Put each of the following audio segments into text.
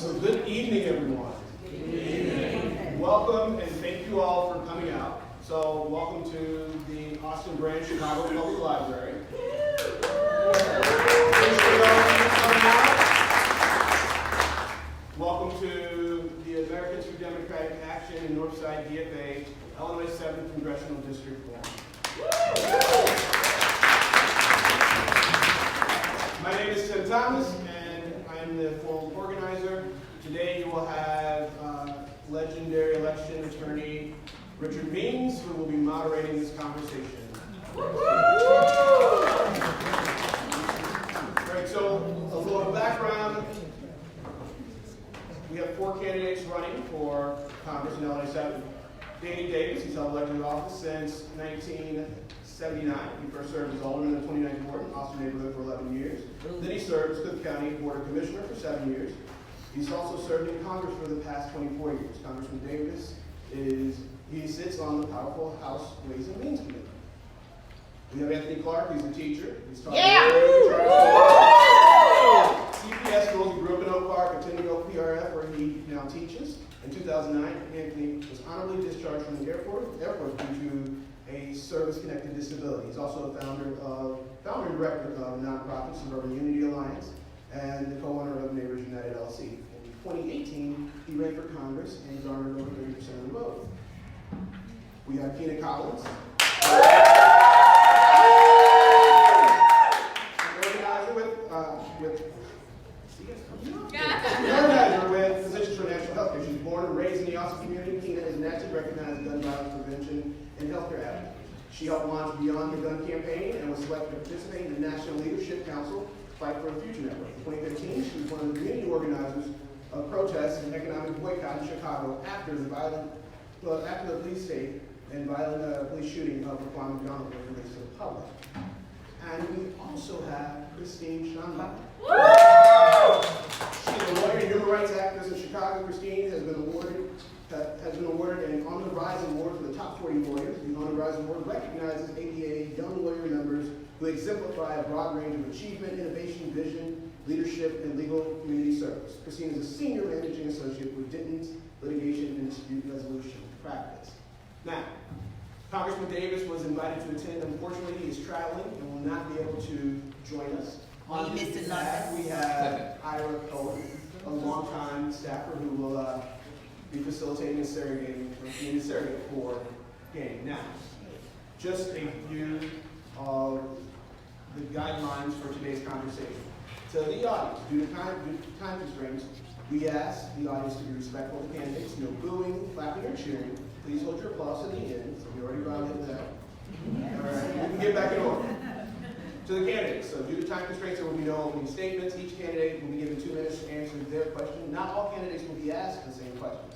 So good evening, everyone. Good evening. Welcome and thank you all for coming out. So welcome to the Austin Branch Chicago Public Library. Welcome to the Americans for Democratic Action in Northside DFA, IL-7 Congressional District 1. My name is Tim Thomas, and I'm the forum organizer. Today you will have legendary election attorney Richard Means, who will be moderating this conversation. Right, so a little background. We have 4 candidates running for Congress in IL-7. Danny Davis, he's held elected office since 1979. He first served as alderman in the 29th Ward in Austin neighborhood for 11 years. Then he served as Cook County Board of Commissioner for 7 years. He's also served in Congress for the past 24 years. Congressman Davis he sits on the powerful House Ways and Means Committee. We have Anthony Clark, he's a teacher. He's taught CPS schools. He grew up in Oak Park, attending OPRF, where he now teaches. In 2009, Anthony was honorably discharged from the Air Force due to a service-connected disability. He's also a founder and director of nonprofit Suburban Unity Alliance and the co-owner of Neighbors United LLC. In 2018, he ran for Congress and garnered over 30% of the vote. We have Kina Collins. Organizer with Physicians for National Healthcare. She's born and raised in the Austin community. Kina is nationally recognized gun violence prevention and healthcare advocate. She helped launch Beyond the Gun campaign and was selected to participate in the National Leadership Council Fight for a Future Network. In 2015, she was one of the community organizers of protests and economic boycott in Chicago after the police state and violent police shooting of Raquan McDonald was released to the public. And we also have Kristine Schanbacher. She's a lawyer and human rights activist in Chicago. Kristine has been awarded an On the Rise Award for the top 40 lawyers. The On the Rise Award recognizes ADA young lawyer members who exemplify a broad range of achievement, innovation, vision, leadership, and legal community service. Kristine is a senior managing associate with Denton's Litigation and Dispute Resolution Practice. Now, Congressman Davis was invited to attend. Unfortunately, he is traveling and will not be able to join us. On his behalf, we have Cohen, a longtime staffer who will be facilitating and surrogate for game. Now, just a few of the guidelines for today's conversation. To the audience, due to time constraints, we ask the audience to be respectful of candidates. No booing, clapping, or cheering. Please hold your applause to the end. So we already violated that. All right, we can get back in order. To the candidates, so due to time constraints, there will be no opening statements. Each candidate will be given 2 minutes to answer their question. Not all candidates will be asked the same questions.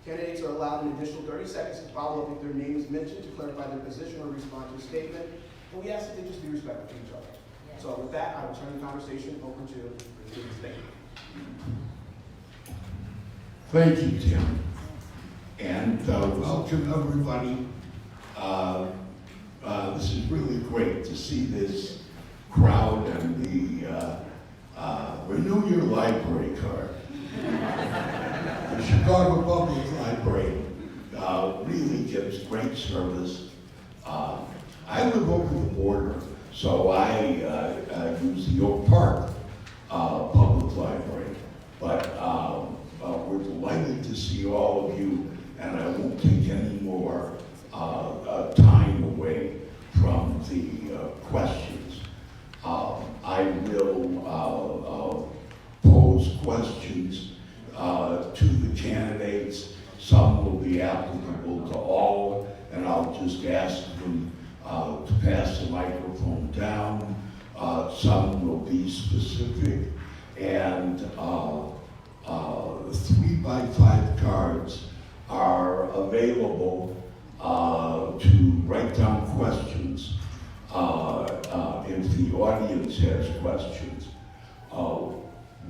Candidates are allowed an additional 30 seconds to follow up if their name is mentioned to clarify their position or respond to a statement. And we ask that they just be respectful to each other. So with that, I will turn the conversation over to Kristine. Thank you. Thank you, Tim. And welcome, everybody. This is really great to see this crowd and the renew your library card. The Chicago Public Library really gives great service. I live over the border, so I use the Oak Park Public Library. But we're delighted to see all of you, and I won't take any more time away from the questions. I will pose questions to the candidates. Some will be applicable to all, and I'll just ask them to pass the microphone down. Some will be specific, and 3x5 cards are available to write down questions if the audience has questions.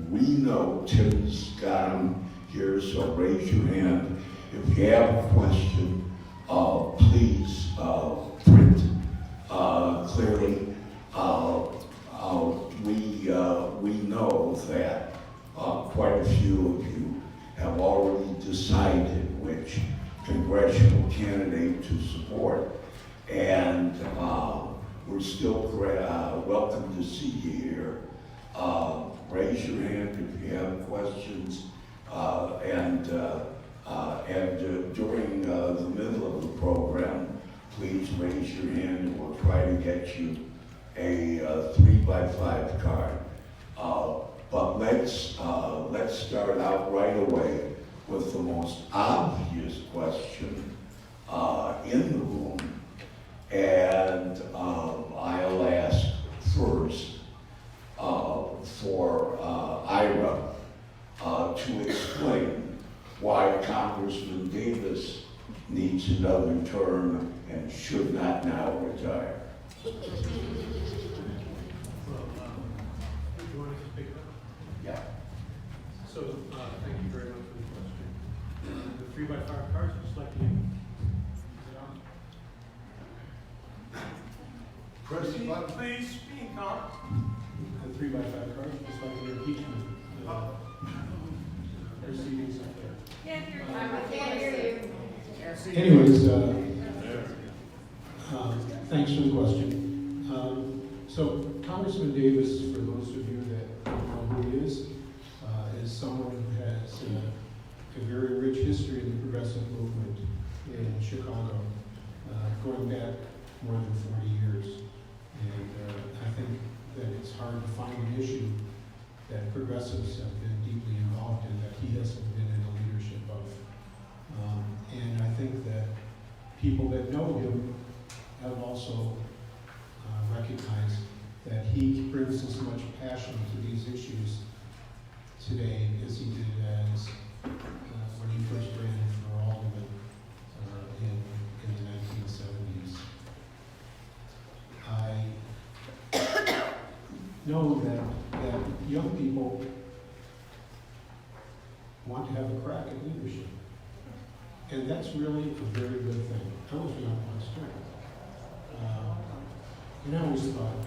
We know Tim's got them here, so raise your hand. If you have a question, please print clearly. We know that quite a few of candidate to support. And we're still welcome to see you here. Raise your hand if you have questions. And during the middle of the program, please raise your hand and we'll try to get you a 3x5 card. But let's start out right away with the most obvious question in the room. And I'll ask first for Ira to explain why Congressman Davis needs another term and should not now retire. Do you want to speak up? Yeah. So, thank you very much for the question. The 3x5 cards, just like you. Kristine, Please speak up. The 3x5 cards, just like the impeachment proceedings up there. Can't hear you. I can't hear you. Anyways, thanks for the question. So Congressman Davis, for those of you that don't know who he is someone who has a very rich history in the progressive movement in Chicago, going back more than 40 years. And I think that it's hard to find an issue that progressives have been deeply involved in that he hasn't been in the leadership of. And I think that people that know him have also recognized that he brings as much passion to these issues today as he did as when he first ran for alderman in the 1970s. I know that young people want to have a crack at leadership. And that's really a very good thing. I was young once too. And I always thought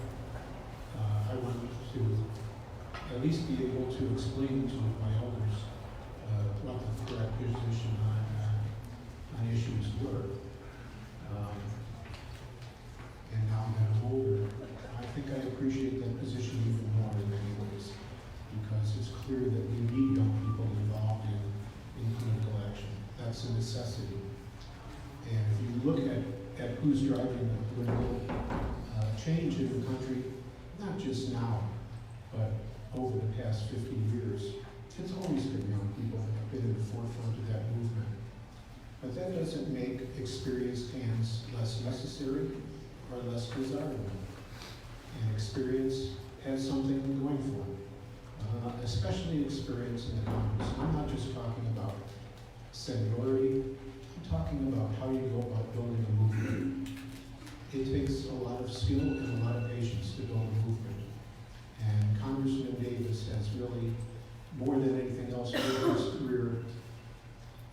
I wanted to at least be able to explain to my elders what the correct position on issues were. And now that I'm older, I think I appreciate that position even more in many ways, because it's clear that we need young people involved in political action. That's a necessity. And if you look at who's driving the political change in the country, not just now, but over the past 50 years, it's always been young people that have been in the forefront of that movement. But that doesn't make experienced hands less necessary or less desirable. And experience has something going for it, especially experience in the Congress. I'm not just talking about seniority, I'm talking about how you go about building a movement. It takes a lot of skill and a lot of patience to build a movement. And Congressman Davis has really, more than anything else, built his career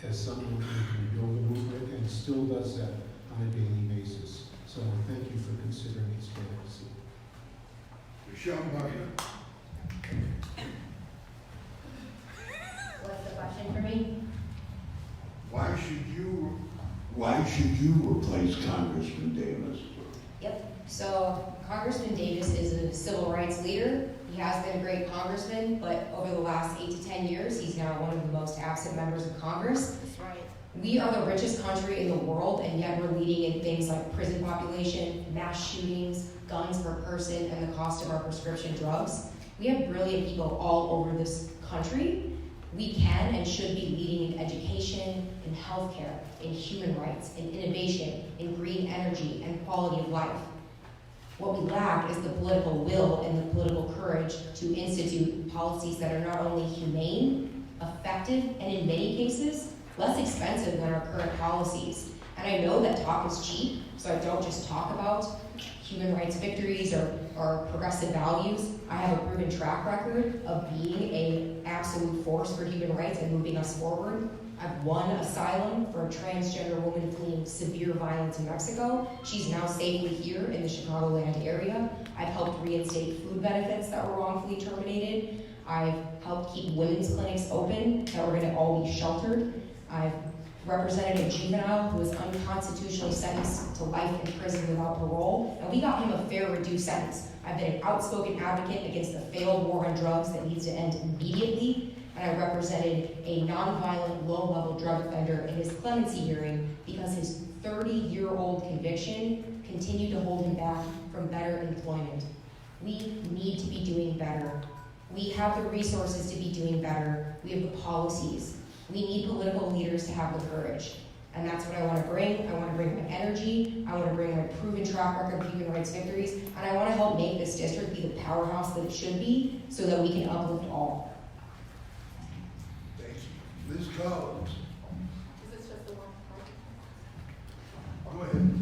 as someone who can build a movement and still does that on a daily basis. So thank you for considering his candidacy. Schanbacher. What's the question for me? Why should you replace Congressman Davis? Yep. So Congressman Davis is a civil rights leader. He has been a great congressman, but over the last 8 to 10 years, he's now one of the most absent members of Congress. That's right. We are the richest country in the world, and yet we're leading in things like prison population, mass shootings, guns per person, and the cost of our prescription drugs. We have brilliant people all over this country. We can and should be leading in education, in healthcare, in human rights, in innovation, in green energy, and quality of life. What we lack is the political will and the political courage to institute policies that are not only humane, effective, and in many cases, less expensive than our current policies. And I know that talk is cheap, so I don't just talk about human rights victories or progressive values. I have a proven track record of being an absolute force for human rights and moving us forward. I've won asylum for a transgender woman fleeing severe violence in Mexico. She's now safely here in the Chicagoland area. I've helped reinstate food benefits that were wrongfully terminated. I've helped keep women's clinics open that were gonna all be sheltered. I've represented a juvenile who was unconstitutionally sentenced to life in prison without parole, and we got him a fair reduced sentence. I've been an outspoken advocate against the failed war on drugs that needs to end immediately, and I represented a nonviolent, low-level drug offender in his clemency hearing because his 30-year-old conviction continued to hold him back from better employment. We need to be doing better. We have the resources to be doing better. We have the policies. We need political leaders to have the courage. And that's what I want to bring. I want to bring my energy. I want to bring my proven track record of human rights victories. And I want to help make this district be the powerhouse that it should be so that we can uplift all. Thank you. Ms. Collins. Is this just the one? Go ahead.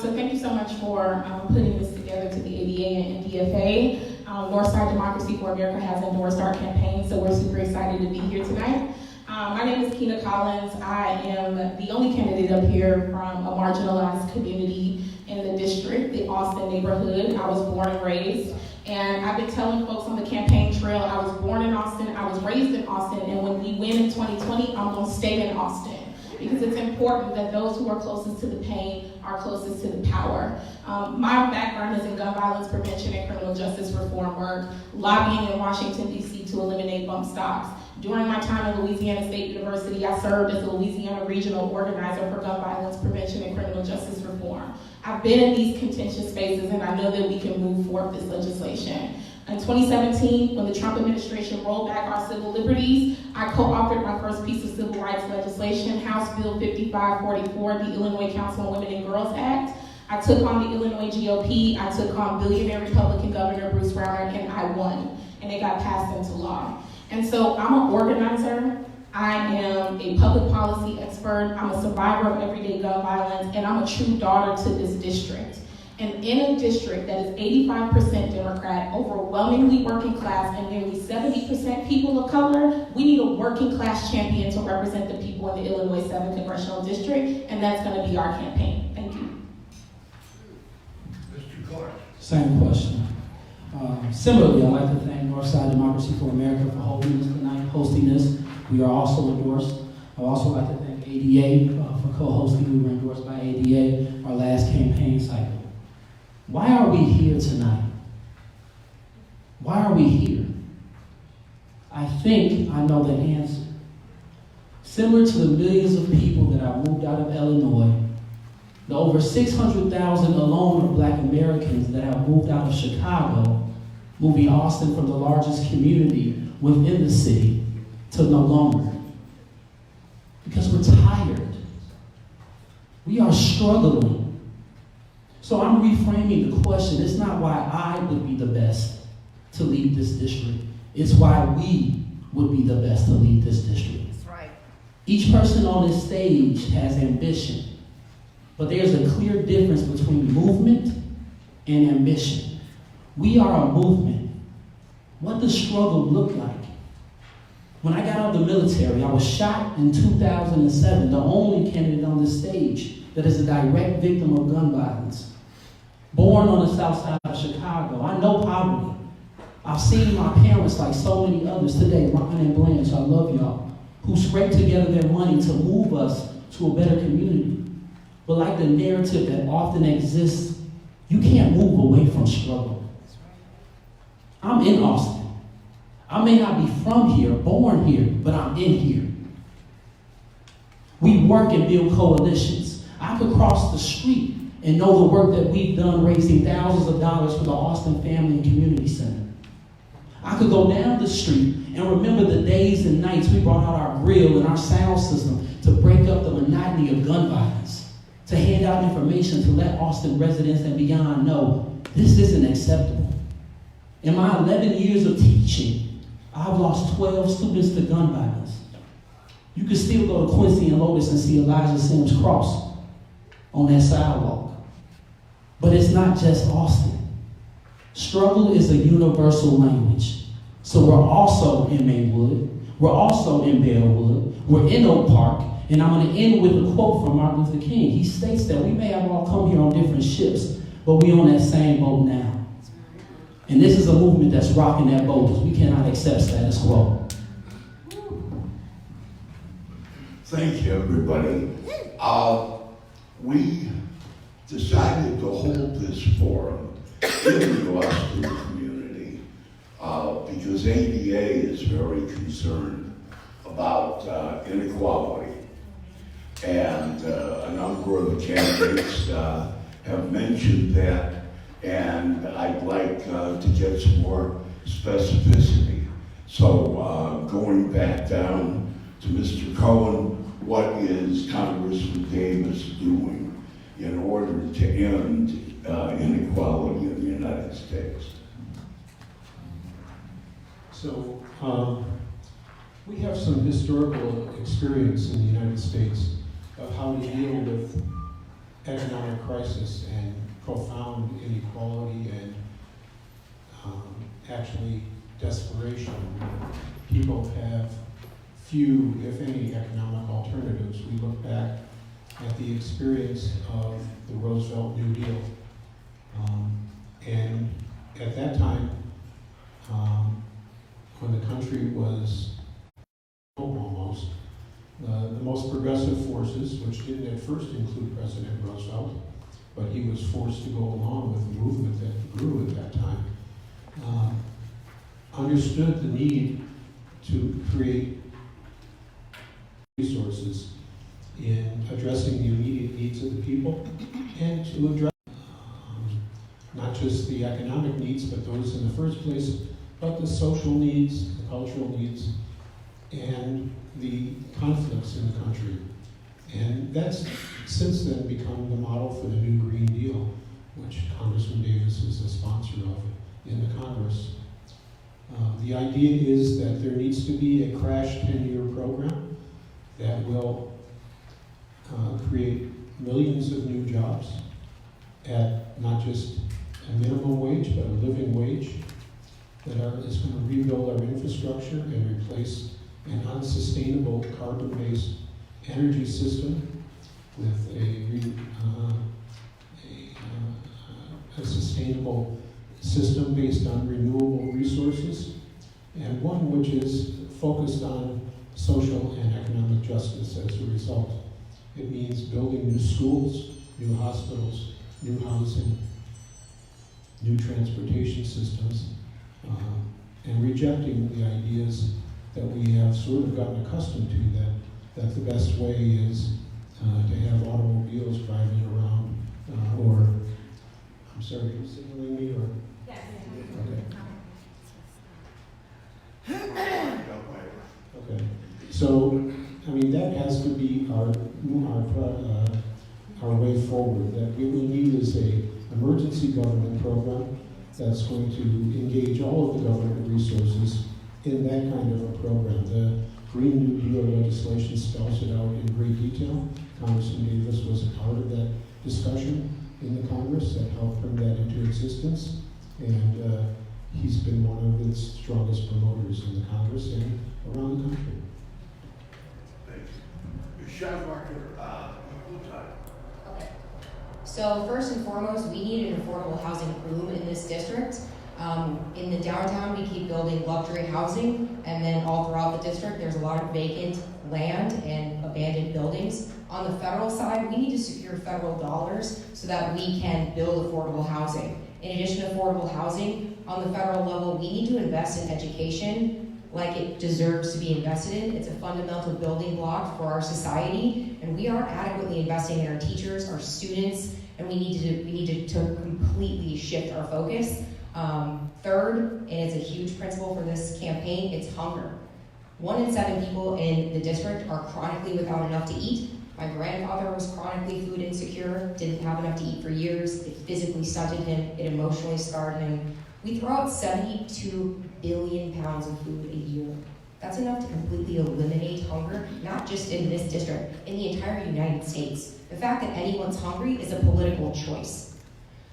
So thank you so much for putting this together to the ADA and DFA. Northside Democracy for America has endorsed our campaign, so we're super excited to be here tonight. My name is Kina Collins. I am the only candidate up here from a marginalized community in the district, the Austin neighborhood. I was born and raised. And I've been telling folks on the campaign trail, I was born in Austin, I was raised in Austin, and when we win in 2020, I'm gonna stay in Austin. Because it's important that those who are closest to the pain are closest to the power. My background is in gun violence prevention and criminal justice reform work, lobbying in Washington, D.C. to eliminate bump stocks. During my time at Louisiana State University, I served as a Louisiana regional organizer for gun violence prevention and criminal justice reform. I've been in these contentious spaces, and I know that we can move forward this legislation. In 2017, when the Trump administration rolled back our civil liberties, I co-authored my first piece of civil rights legislation, House Bill 5544, the Illinois Council on Women and Girls Act. I took on the Illinois GOP, I took on billionaire Republican Governor Bruce Rauner, and I won, and it got passed into law. And so I'm an organizer, I am a public policy expert, I'm a survivor of everyday gun violence, and I'm a true daughter to this district. And in a district that is 85% Democrat, overwhelmingly working class, and nearly 70% people of color, we need a working class champion to represent the people in the Illinois 7 Congressional District, and that's going to be our campaign. Thank you. Mr. Clark. Same question. Similarly, I'd like to thank Northside Democracy for America for holding this tonight, hosting this. We are also endorsed. I'd also like to thank ADA for co-hosting. We were endorsed by ADA our last campaign cycle. Why are we here tonight? Why are we here? I think I know the answer. Similar to the millions of people that have moved out of Illinois, the over 600,000 alone of Black Americans that have moved out of Chicago, moving Austin from the largest community within the city to no longer. Because we're tired. We are struggling. So I'm reframing the question. It's not why I would be the best to lead this district. It's why we would be the best to lead this district. That's right. Each person on this stage has ambition. But there's a clear difference between movement and ambition. We are a movement. What does struggle look like? When I got out of the military, I was shot in 2007, the only candidate on this stage that is a direct victim of gun violence. Born on the south side of Chicago, I know poverty. I've seen my parents, like so many others today, Ryan and Blanche, I love y'all, who scraped together their money to move us to a better community. But like the narrative that often exists, you can't move away from struggle. I'm in Austin. I may not be from here, born here, but I'm in here. We work and build coalitions. I could cross the street and know the work that we've done raising thousands of dollars for the Austin Family and Community Center. I could go down the street and remember the days and nights we brought out our grill and our sound system to break up the monotony of gun violence, to hand out information to let Austin residents and beyond know this isn't acceptable. In my 11 years of teaching, I've lost 12 students to gun violence. You can still go to Quincy and Lotus and see Elijah Sims cross on that sidewalk. But it's not just Austin. Struggle is a universal language. So we're also in Maywood, we're also in Bellwood, we're in Oak Park, and I'm going to end with a quote from Martin Luther King. He states that we may have all come here on different ships, but we're on that same boat now. And this is a movement that's rocking that boat because we cannot accept status quo. Thank you, everybody. We decided to hold this forum in the Austin community because ADA is very concerned about inequality. And a number of the candidates have mentioned that, and I'd like to get some more specificity. So going back down to Mr. Cohen, what is Congressman Davis doing in order to end inequality in the United States? So, we have some historical experience in the United States of how to deal with economic crisis and profound inequality and actually desperation. People have few, if any, economic alternatives. We look back at the experience of the Roosevelt New Deal. And at that time, when the country was almost, the most progressive forces, which didn't at first include President Roosevelt, but he was forced to go along with the movement that grew at that time, understood the need to create resources in addressing the immediate needs of the people and to address not just the economic needs, but those in the first place, but the social needs, the cultural needs, and the conflicts in the country. And that's since then become the model for the new Green Deal, which Congressman Davis is a sponsor of in the Congress. The idea is that there needs to be a crash 10-year program that will create millions of new jobs at not just a minimum wage, but a living wage that is going to rebuild our infrastructure and replace an unsustainable carbon-based energy system with a sustainable system based on renewable resources, and one which is focused on social and economic justice as a result. It means building new schools, new hospitals, new housing, new transportation systems, and rejecting the ideas that we have sort of gotten accustomed to, that the best way is to have automobiles driving around, or, I'm sorry, are you signaling me, or? Yes. Okay. Okay. So, I mean, that has to be our way forward. That what we need is a emergency government program that's going to engage all of the government resources in that kind of a program. The Green New Deal legislation spells it out in great detail. Congressman Davis was a part of that discussion in the Congress that helped bring that into existence. And he's been one of its strongest promoters in the Congress and around the country. Thank you. Schanbacher, Okay. So first and foremost, we need an affordable housing boom in this district. In the downtown, we keep building luxury housing, and then all throughout the district, there's a lot of vacant land and abandoned buildings. On the federal side, we need to secure federal dollars so that we can build affordable housing. In addition to affordable housing, on the federal level, we need to invest in education like it deserves to be invested in. It's a fundamental building block for our society, and we aren't adequately investing in our teachers, our students, and we need to completely shift our focus. Third, and it's a huge principle for this campaign, it's hunger. 1 in 7 people in the district are chronically without enough to eat. My grandfather was chronically food insecure, didn't have enough to eat for years. It physically stunted him, it emotionally scarred him. We throw out 72 billion pounds of food a year. That's enough to completely eliminate hunger, not just in this district, in the entire United States. The fact that anyone's hungry is a political choice.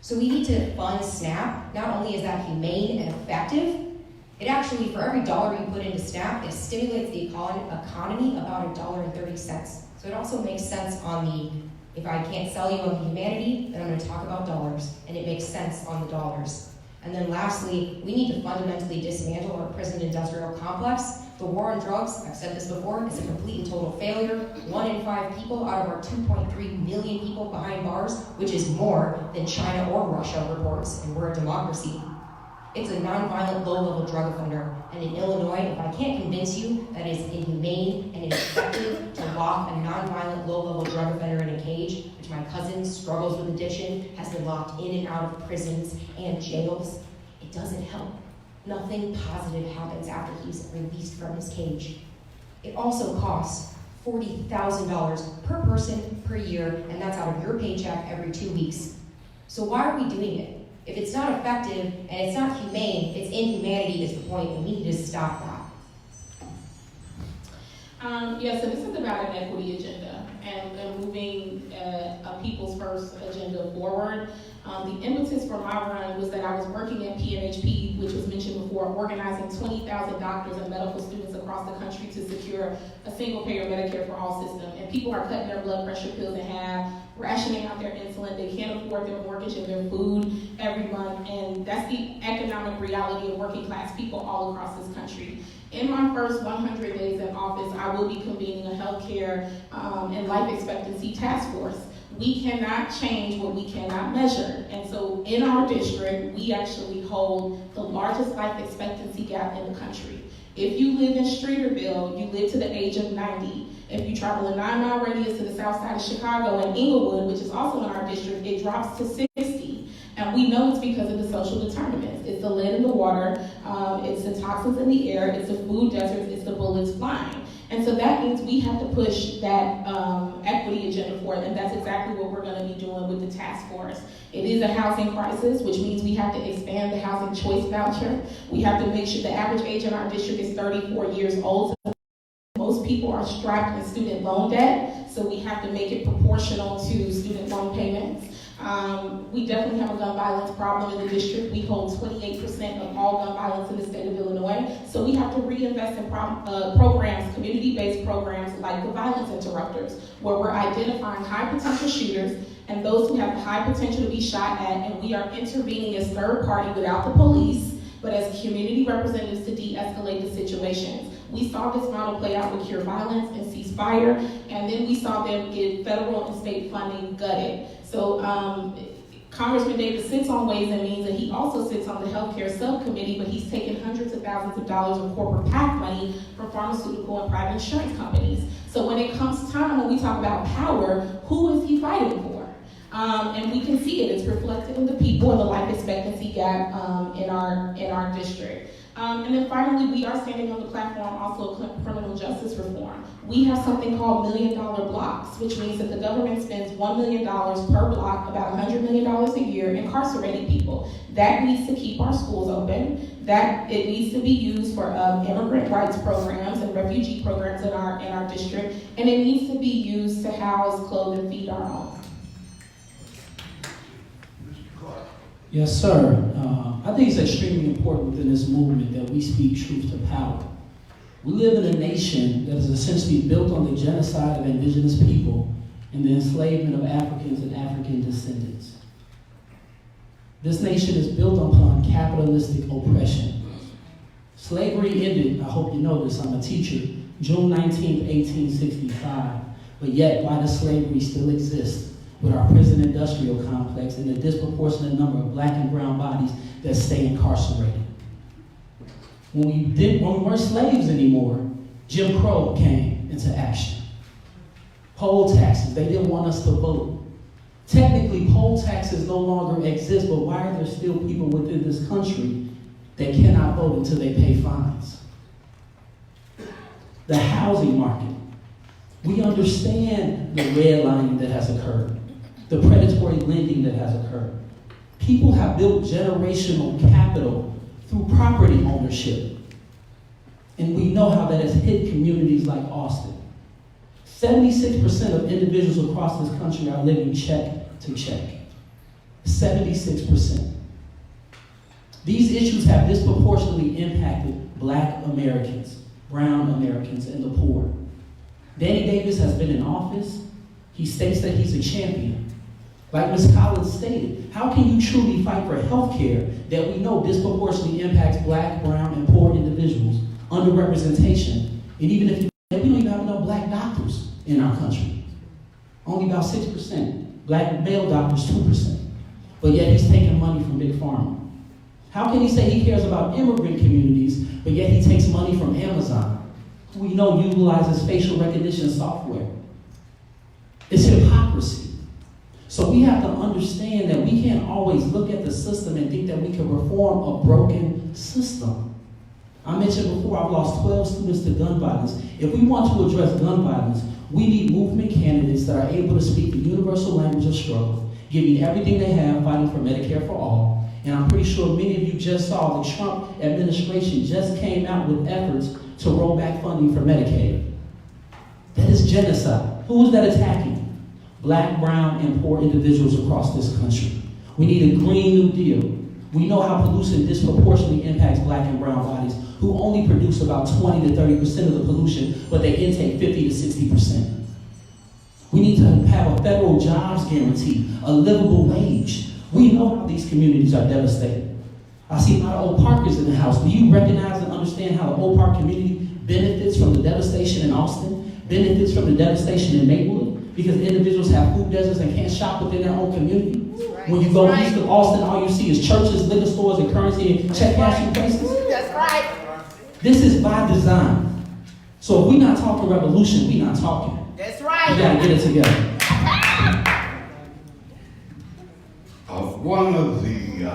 So we need to fund SNAP. Not only is that humane and effective, it actually, for every dollar you put into SNAP, it stimulates the economy about $1.30. So it also makes sense on the, if I can't sell you on humanity, then I'm going to talk about dollars, and it makes sense on the dollars. And then lastly, we need to fundamentally dismantle our prison industrial complex The war on drugs, I've said this before, is a complete and total failure. 1 in 5 people out of our 2.3 million people behind bars, which is more than China or Russia reports, and we're a democracy. It's a nonviolent, low-level drug offender. And in Illinois, if I can't convince you that it's inhumane and ineffective to lock a nonviolent, low-level drug offender in a cage, which my cousin struggles with addiction, has been locked in and out of prisons and jails, it doesn't help. Nothing positive happens after he's released from his cage. It also costs $40,000 per person per year, and that's out of your paycheck every 2 weeks. So why are we doing it? If it's not effective and it's not humane, it's inhumanity is the point, and we need to stop that. So this is about an equity agenda and moving a people's first agenda forward. The impetus for my run was that I was working at PNHP, which was mentioned before, organizing 20,000 doctors and medical students across the country to secure a single-payer Medicare for all system. And people are cutting their blood pressure pills in half, rationing out their insulin, they can't afford their mortgage and their food every month, and that's the economic reality of working class people all across this country. In my first 100 days in office, I will be convening a healthcare and life expectancy task force. We cannot change what we cannot measure. And so in our district, we actually hold the largest life expectancy gap in the country. If you live in Streeterville, you live to the age of 90. If you travel a 9-mile radius to the south side of Chicago and Inglewood, which is also in our district, it drops to 60. And we know it's because of the social determinants. It's the lead in the water, it's the toxins in the air, it's the food deserts, it's the bullets flying. And so that means we have to push that equity agenda forward, and that's exactly what we're going to be doing with the task force. It is a housing crisis, which means we have to expand the housing choice voucher. We have to make sure the average age in our district is 34 years old. Most people are strapped in student loan debt, so we have to make it proportional to student loan payments. We definitely have a gun violence problem in the district. We hold 28% of all gun violence in the state of Illinois. So we have to reinvest in programs, community-based programs like the violence interrupters, where we're identifying high potential shooters and those who have the high potential to be shot at, and we are intervening as third party without the police, but as community representatives to de-escalate the situations. We saw this model play out with Cure Violence and Cease Fire, and then we saw them get federal and state funding gutted. So Congressman Davis sits on Ways and Means, and he also sits on the healthcare subcommittee, but he's taken hundreds of thousands of dollars of corporate PAC money from pharmaceutical and private insurance companies. So when it comes time, when we talk about power, who is he fighting for? And we can see it. It's reflected in the people and the life expectancy gap in our district. And then finally, we are standing on the platform also of criminal justice reform. We have something called $1 million blocks, which means that the government spends $1 million per block, about $100 million a year, incarcerating people. That needs to keep our schools open. That it needs to be used for immigrant rights programs and refugee programs in our district, and it needs to be used to house, clothe, and feed our own. Yes, sir. I think it's extremely important within this movement that we speak truth to power. We live in a nation that is essentially built on the genocide of indigenous people and the enslavement of Africans and African descendants. This nation is built upon capitalistic oppression. Slavery ended, I hope you know this, I'm a teacher, June 19th, 1865, but yet why does slavery still exist? With our prison industrial complex and the disproportionate number of black and brown bodies that stay incarcerated. When we weren't slaves anymore, Jim Crow came into action. Poll taxes, they didn't want us to vote. Technically, poll taxes no longer exist, but why are there still people within this country that cannot vote until they pay fines? The housing market. We understand the redlining that has occurred, the predatory lending that has occurred. People have built generational capital through property ownership. And we know how that has hit communities like Austin. 76% of individuals across this country are living check to check. 76%. These issues have disproportionately impacted black Americans, brown Americans, and the poor. Danny Davis has been in office. He states that he's a champion. Like Ms. Collins stated, how can you truly fight for health care that we know disproportionately impacts black, brown, and poor individuals underrepresentation. And even if we don't even have no black doctors in our country. Only about 6%. Black male doctors, 2%. But yet he's taking money from Big Pharma. How can he say he cares about immigrant communities, but yet he takes money from Amazon, who we know utilizes facial recognition software? It's hypocrisy. So we have to understand that we can't always look at the system and think that we can reform a broken system. I mentioned before, I've lost 12 students to gun violence. If we want to address gun violence, we need movement candidates that are able to speak the universal language of struggle, giving everything they have, fighting for Medicare for all. And I'm pretty sure many of you just saw the Trump administration just came out with efforts to roll back funding for Medicaid. That is genocide. Who is that attacking? Black, brown, and poor individuals across this country. We need a Green New Deal. We know how pollution disproportionately impacts black and brown bodies, who only produce about 20 to 30% of the pollution, but they intake 50 to 60%. We need to have a federal jobs guarantee, a livable wage. We know how these communities are devastated. I see a lot of Oak Parkers in the house. Do you recognize and understand how the Oak Park community benefits from the devastation in Austin, benefits from the devastation in Maplewood? Because individuals have food deserts and can't shop within their own community. Right. When you go east of Austin, all you see is churches, liquor stores, and currency and check cashing places. That's right. This is by design. So if we're not talking revolution, we're not talking. That's right. We gotta get it together. One of the,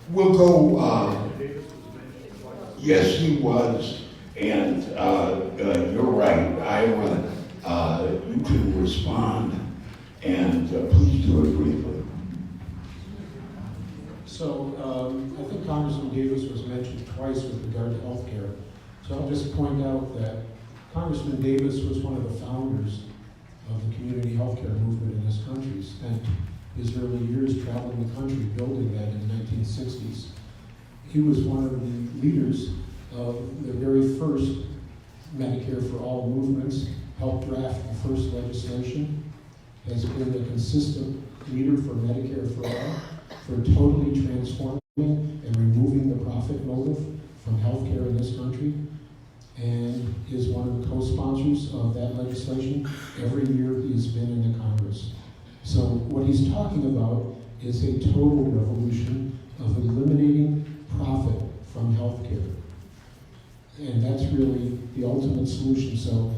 we'll go, yes, he was, and you're right, Ira, you can respond, and please do it briefly. So I think Congressman Davis was mentioned twice with regard to health care. So I'll just point out that Congressman Davis was one of the founders of the community health care movement in this country. Spent his early years traveling the country building that in the 1960s. He was one of the leaders of the very first Medicare for All movements, helped draft the first legislation, has been a consistent leader for Medicare for All, for totally transforming and removing the profit motive from healthcare in this country, and is one of the co-sponsors of that legislation. Every year he has been in the Congress. So what he's talking about is a total revolution of eliminating profit from healthcare. And that's really the ultimate solution. So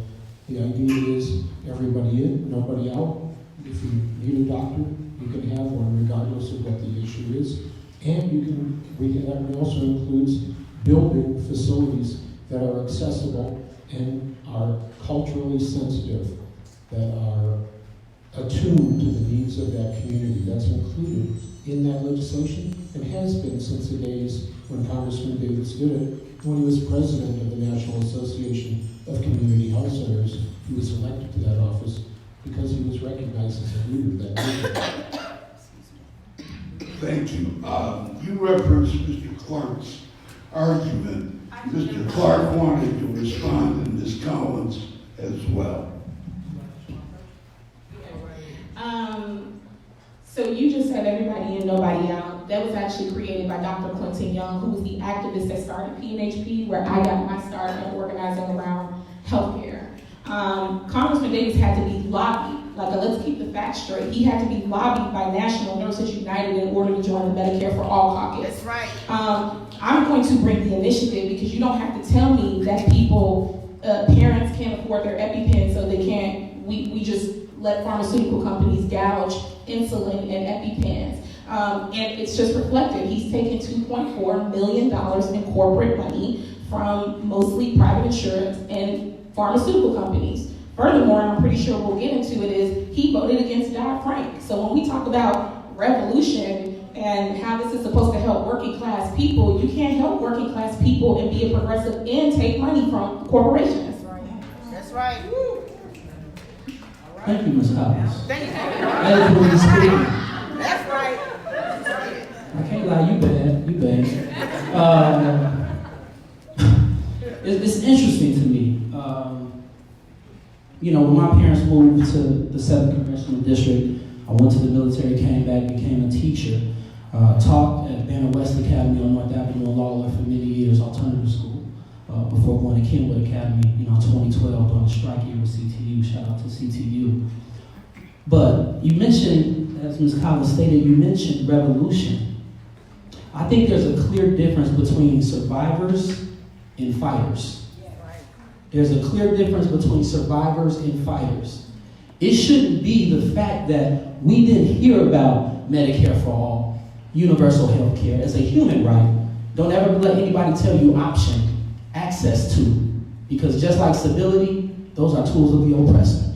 the idea is everybody in, nobody out. If you need a doctor, you can have one regardless of what the issue is. And that also includes building facilities that are accessible and are culturally sensitive, that are attuned to the needs of that community. That's included in that legislation and has been since the days when Congressman Davis did it, when he was president of the National Association of Community Health Centers. He was elected to that office because he was recognized as a leader of that movement. Thank you. You referenced Mr. Clark's argument. Mr. Clark wanted to respond, and Ms. Collins as well. So you just said everybody in, nobody out. That was actually created by Dr. Clinton Young, who was the activist that started PNHP, where I got my start in organizing around healthcare. Congressman Davis had to be lobbied. Let's keep the facts straight. He had to be lobbied by National Nurses United in order to join the Medicare for All caucus. That's right. I'm going to bring the initiative because you don't have to tell me that people, parents can't afford their EpiPen, so they can't, we just let pharmaceutical companies gouge insulin and EpiPens. And it's just reflected. He's taken $2.4 million in corporate money from mostly private insurance and pharmaceutical companies. Furthermore, and I'm pretty sure we'll get into it, is he voted against Dodd-Frank. So when we talk about revolution and how this is supposed to help working class people, you can't help working class people and be a progressive and take money from corporations. That's right. Thank you, Ms. Collins. Thank you. Eloquently speaking. That's right. I can't lie, you bad. It's interesting to me. When my parents moved to the 7th Congressional District, I went to the military, came back, became a teacher. Taught at Banner West Academy on North Avenue in Lawler for many years, alternative school, before going to Kenwood Academy, 2012 during the strike year with CTU. Shout out to CTU. But you mentioned, as Ms. Collins stated, you mentioned revolution. I think there's a clear difference between survivors and fighters. There's a clear difference between survivors and fighters. It shouldn't be the fact that we didn't hear about Medicare for all, universal health care as a human right. Don't ever let anybody tell you option, access to, because just like stability, those are tools of the oppressor.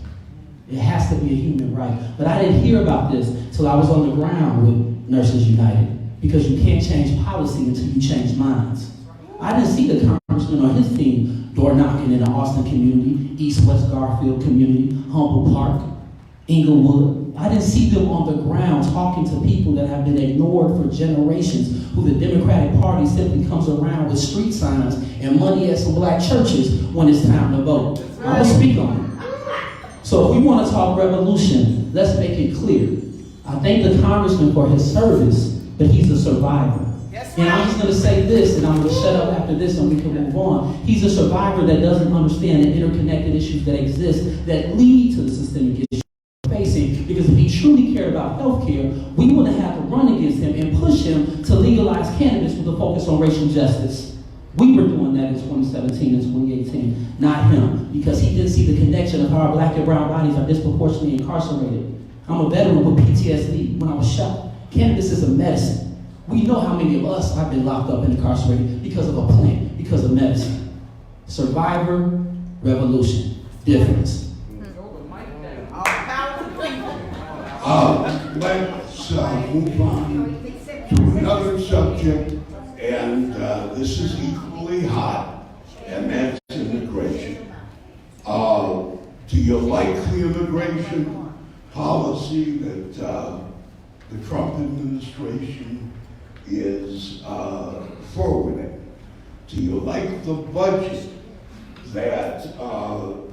It has to be a human right. But I didn't hear about this till I was on the ground with Nurses United, because you can't change policy until you change minds. I didn't see the congressman or his team door knocking in the Austin community, East West Garfield community, Humboldt Park, Inglewood. I didn't see them on the ground talking to people that have been ignored for generations, who the Democratic Party simply comes around with street signs and money at some black churches when it's time to vote. I'm gonna speak on it. So if we want to talk revolution, let's make it clear. I thank the congressman for his service, but he's a survivor. And I'm just going to say this, and I'm going to shut up after this and we can move on. He's a survivor that doesn't understand the interconnected issues that exist that lead to the systemic issues we're facing. Because if he truly cared about health care, we would have had to run against him and push him to legalize cannabis with a focus on racial justice. We were doing that in 2017 and 2018, not him, because he didn't see the connection of how our black and brown bodies are disproportionately incarcerated. I'm a veteran with PTSD when I was shot. Cannabis is a medicine. We know how many of us have been locked up and incarcerated because of a plant, because of medicine. Survivor, revolution, difference. Let's move on to another subject, and this is equally hot, and that's immigration. Do you like the immigration policy that the Trump administration is forwarding? Do you like the budget that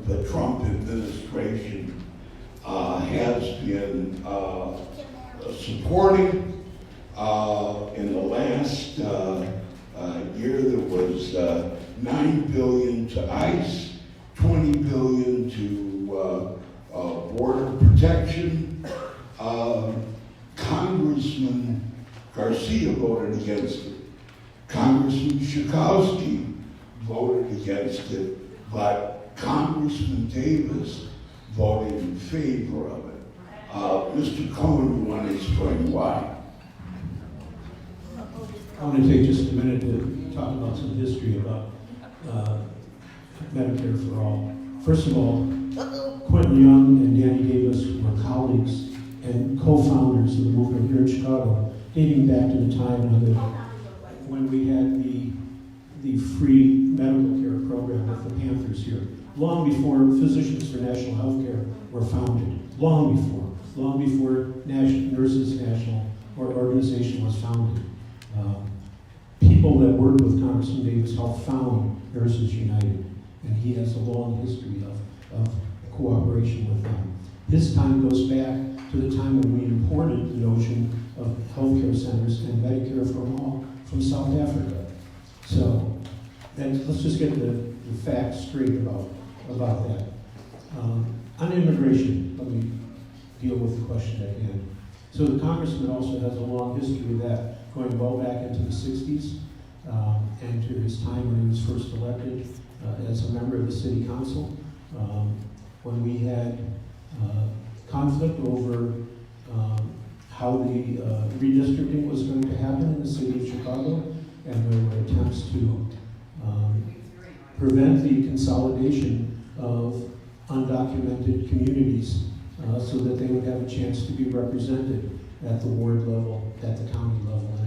the Trump administration has been supporting? In the last year, there was $9 billion to ICE, $20 billion to border protection. Congressman Garcia voted against it. Congressman Schakowsky voted against it, but Congressman Davis voted in favor of it. Mr. Cohen, you want to explain why? I want to take just a minute to talk about some history about Medicare for All. First of all, Quentin Young and Danny Davis were colleagues and co-founders of the movement here in Chicago, dating back to the time when we had the free medical care program with the Panthers here, long before Physicians for National Health Care were founded, long before Nurses National Organization was founded. People that worked with Congressman Davis helped found Nurses United, and he has a long history of cooperation with them. His time goes back to the time when we imported the notion of healthcare centers and Medicare for all from South Africa. So, and let's just get the facts straight about that. On immigration, let me deal with the question at hand. So the congressman also has a long history of that, going well back into the 60s and to his time when he was first elected as a member of the city council, when we had conflict over how the redistricting was going to happen in the city of Chicago, and there were attempts to prevent the consolidation of undocumented communities so that they would have a chance to be represented at the ward level, at the county level, and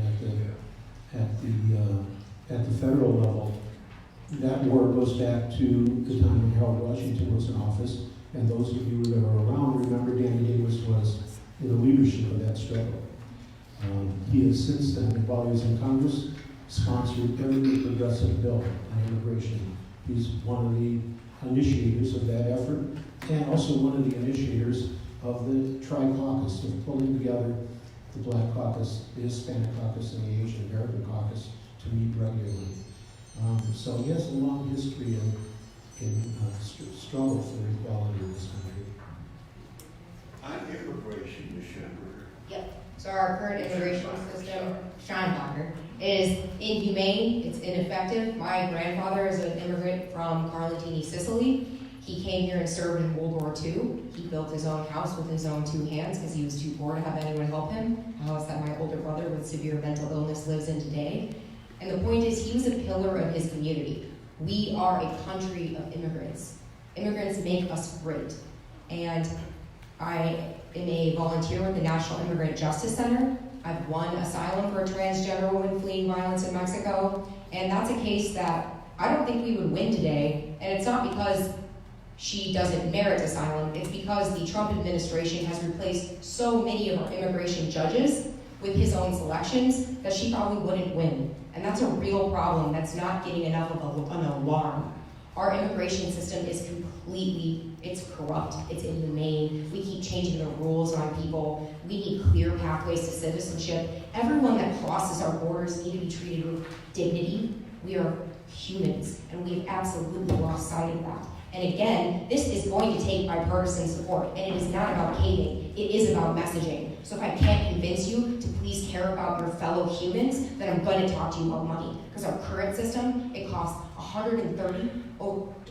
at the federal level. That war goes back to the time when Harold Washington was in office, and those of you that are around remember Danny Davis was in the leadership of that struggle. He has since then, while he was in Congress, sponsored every progressive bill on immigration. He's one of the initiators of that effort, and also one of the initiators of the Tri-Caucus, of pulling together the Black Caucus, the Hispanic Caucus, and the Asian American Caucus to meet regularly. So he has a long history in struggle for equality in this country. On immigration, Ms. Schanbacher. Yep. So our current immigration system, Schanbacher, is inhumane, it's ineffective. My grandfather is an immigrant from Carlentini, Sicily. He came here and served in World War II. He built his own house with his own 2 hands because he was too poor to have anyone help him. A house that my older brother with severe mental illness lives in today. And the point is, he was a pillar of his community. We are a country of immigrants. Immigrants make us great. And I am a volunteer with the National Immigrant Justice Center. I've won asylum for a transgender woman fleeing violence in Mexico. And that's a case that I don't think we would win today. And it's not because she doesn't merit asylum. It's because the Trump administration has replaced so many of our immigration judges with his own selections that she probably wouldn't win. And that's a real problem that's not getting enough of an alarm. Our immigration system is it's corrupt, it's inhumane. We keep changing the rules on people. We need clear pathways to citizenship. Everyone that crosses our borders need to be treated with dignity. We are humans, and we've absolutely lost sight of that. And again, this is going to take bipartisan support, and it is not about caving, it is about messaging. So if I can't convince you to please care about your fellow humans, then I'm going to talk to you about money. Because our current system, it costs $130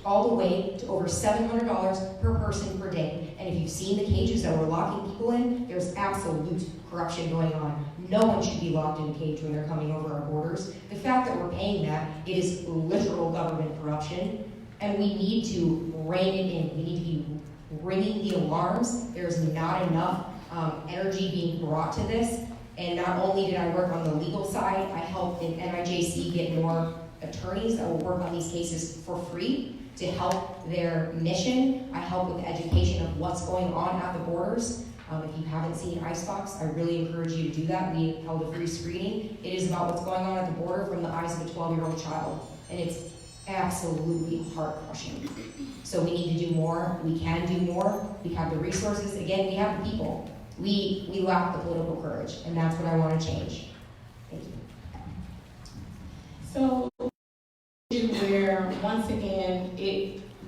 all the way to over $700 per person per day. And if you've seen the cages that we're locking people in, there's absolute corruption going on. No one should be locked in a cage when they're coming over our borders. The fact that we're paying that, it is literal government corruption. And we need to rein it in. We need to be ringing the alarms. There's not enough energy being brought to this. And not only did I work on the legal side, I helped in NIJC get more attorneys that will work on these cases for free to help their mission. I help with the education of what's going on at the borders. If you haven't seen Icebox, I really encourage you to do that. We held a free screening. It is about what's going on at the border from the eyes of a 12-year-old child. And it's absolutely heart-crushing. So we need to do more. We can do more. We have the resources. Again, we have the people. We lack the political courage, and that's what I want to change. Thank you. So, where once again,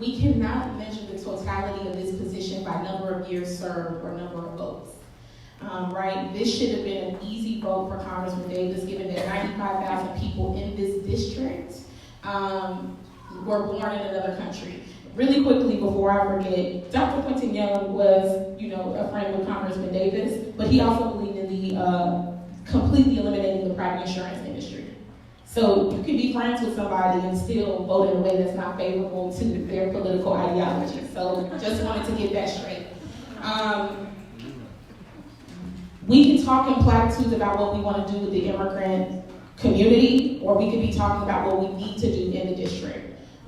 we cannot measure the totality of this position by number of years served or number of votes. Right? This should have been an easy vote for Congressman Davis, given that 95,000 people in this district were born in another country. Really quickly, before I forget, Dr. Quentin Young was, a friend with Congressman Davis, but he also believed in the completely eliminating the private insurance industry. So you can be friends with somebody and still vote in a way that's not favorable to their political ideology. So just wanted to get that straight. We can talk in platitudes about what we want to do with the immigrant community, or we could be talking about what we need to do in the district.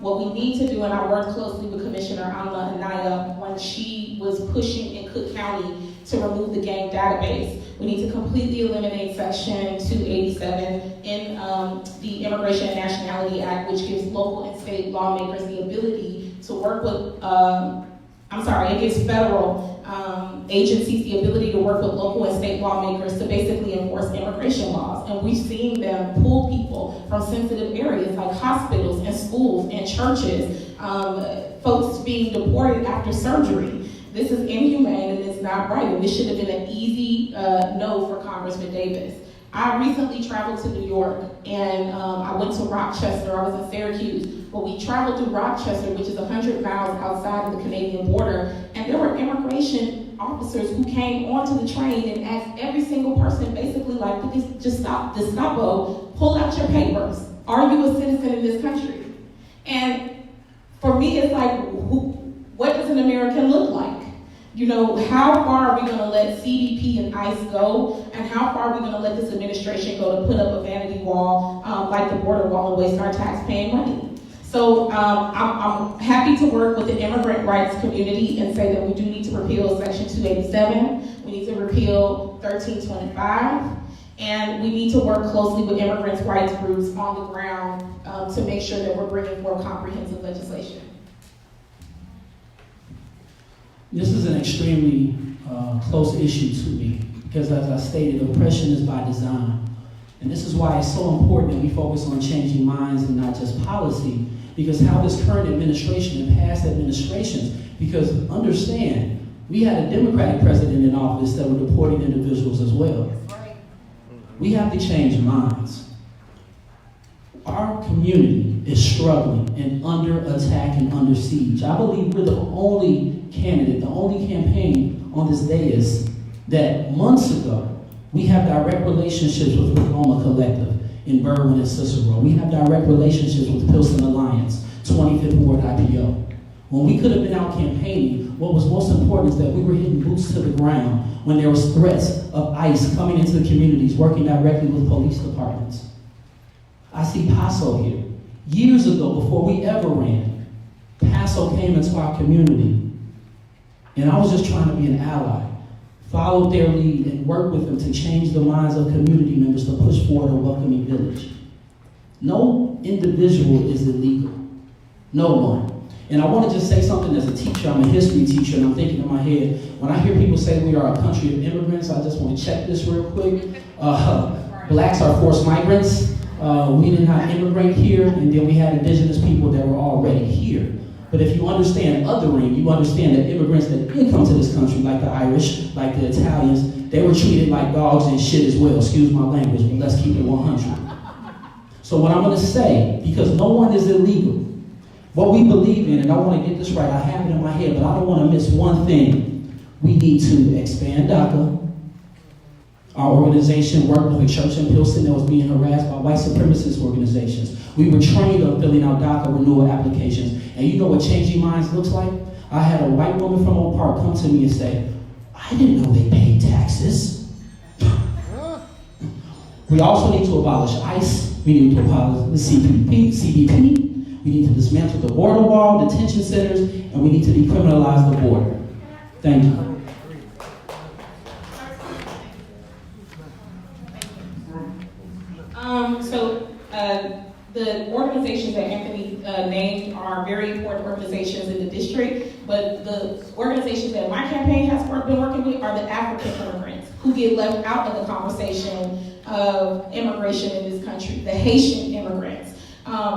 What we need to do, and I worked closely with Commissioner Amla Anaya when she was pushing in Cook County to remove the gang database. We need to completely eliminate Section 287 in the Immigration and Nationality Act, which gives local and state lawmakers the ability to work with, it gives federal agencies the ability to work with local and state lawmakers to basically enforce immigration laws. And we've seen them pull people from sensitive areas like hospitals and schools and churches, folks being deported after surgery. This is inhumane and it's not right, and this should have been an easy no for Congressman Davis. I recently traveled to New York, and I went to Rochester. I was in Syracuse, but we traveled through Rochester, which is 100 miles outside of the Canadian border, and there were immigration officers who came onto the train and asked every single person, basically like, just stop, Gestapo, pull out your papers. Are you a citizen in this country? And for me, it's like, what does an American look like? How far are we going to let CBP and ICE go, and how far are we going to let this administration go to put up a vanity wall like the border wall and waste our tax-paying money? So I'm happy to work with the immigrant rights community and say that we do need to repeal Section 287, we need to repeal 1325, and we need to work closely with immigrants' rights groups on the ground to make sure that we're bringing forth comprehensive legislation. This is an extremely close issue to me Because as I stated, oppression is by design. And this is why it's so important that we focus on changing minds and not just policy, because how this current administration and past administrations, because understand, we had a Democratic president in office that were deporting individuals as well. We have to change minds. Our community is struggling and under attack and under siege. I believe we're the only candidate, the only campaign on this dais that months ago, we have direct relationships with the Roma Collective in Berwyn and Cicero. We have direct relationships with Pilsen Alliance, 25th Ward IPO. When we could have been out campaigning, what was most important is that we were hitting boots to the ground when there was threats of ICE coming into the communities, working directly with police departments. I see Paso here. Years ago, before we ever ran, Paso came into our community, and I was just trying to be an ally, followed their lead, and worked with them to change the minds of community members to push forward a welcoming village. No individual is illegal. No one. And I want to just say something as a teacher. I'm a history teacher, and I'm thinking in my head, when I hear people say we are a country of immigrants, I just want to check this real quick. Blacks are forced migrants. We did not immigrate here, and then we had indigenous people that were already here. But if you understand othering, you understand that immigrants that did come to this country, like the Irish, like the Italians, they were treated like dogs and shit as well. Excuse my language, but let's keep it 100. So what I'm going to say, because no one is illegal, what we believe in, and I want to get this right, I have it in my head, but I don't want to miss one thing. We need to expand DACA. Our organization worked with a church in Pilsen that was being harassed by white supremacist organizations. We were trained on filling out DACA renewal applications. And you know what changing minds looks like? I had a white woman from Oak Park come to me and say, I didn't know they paid taxes. We also need to abolish ICE. We need to abolish the CBP. We need to dismantle the border wall, detention centers, and we need to decriminalize the border. Thank you. The organizations that Anthony named are very important organizations in the district, but the organizations that my campaign has been working with are the African immigrants who get left out of the conversation of immigration in this country, the Haitian immigrants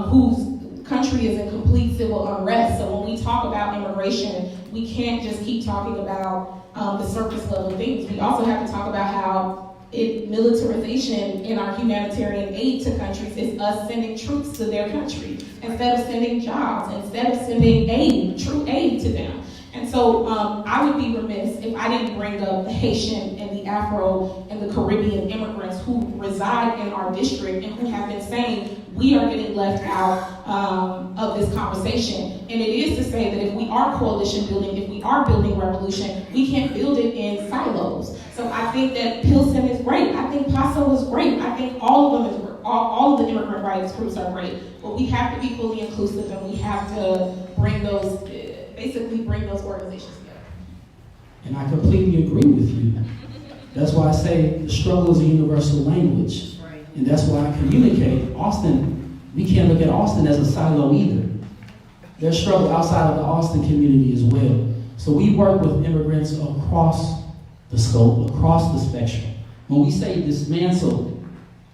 whose country is in complete civil unrest. So when we talk about immigration, we can't just keep talking about the surface level things. We also have to talk about how militarization in our humanitarian aid to countries is us sending troops to their country instead of sending jobs, instead of sending aid, true aid to them. And so I would be remiss if I didn't bring up the Haitian and the Afro and the Caribbean immigrants who reside in our district and who have been saying we are getting left out of this conversation. And it is to say that if we are coalition building, if we are building revolution, we can't build it in silos. So I think that Pilsen is great. I think Paso is great. I think all of them is all of the immigrant rights groups are great. But we have to be fully inclusive, and we have to bring those, basically bring those organizations together. And I completely agree with you. That's why I say the struggle is a universal language. Right. And that's why I communicate. Austin, we can't look at Austin as a silo either. There's struggle outside of the Austin community as well. So we work with immigrants across the scope, across the spectrum. When we say dismantle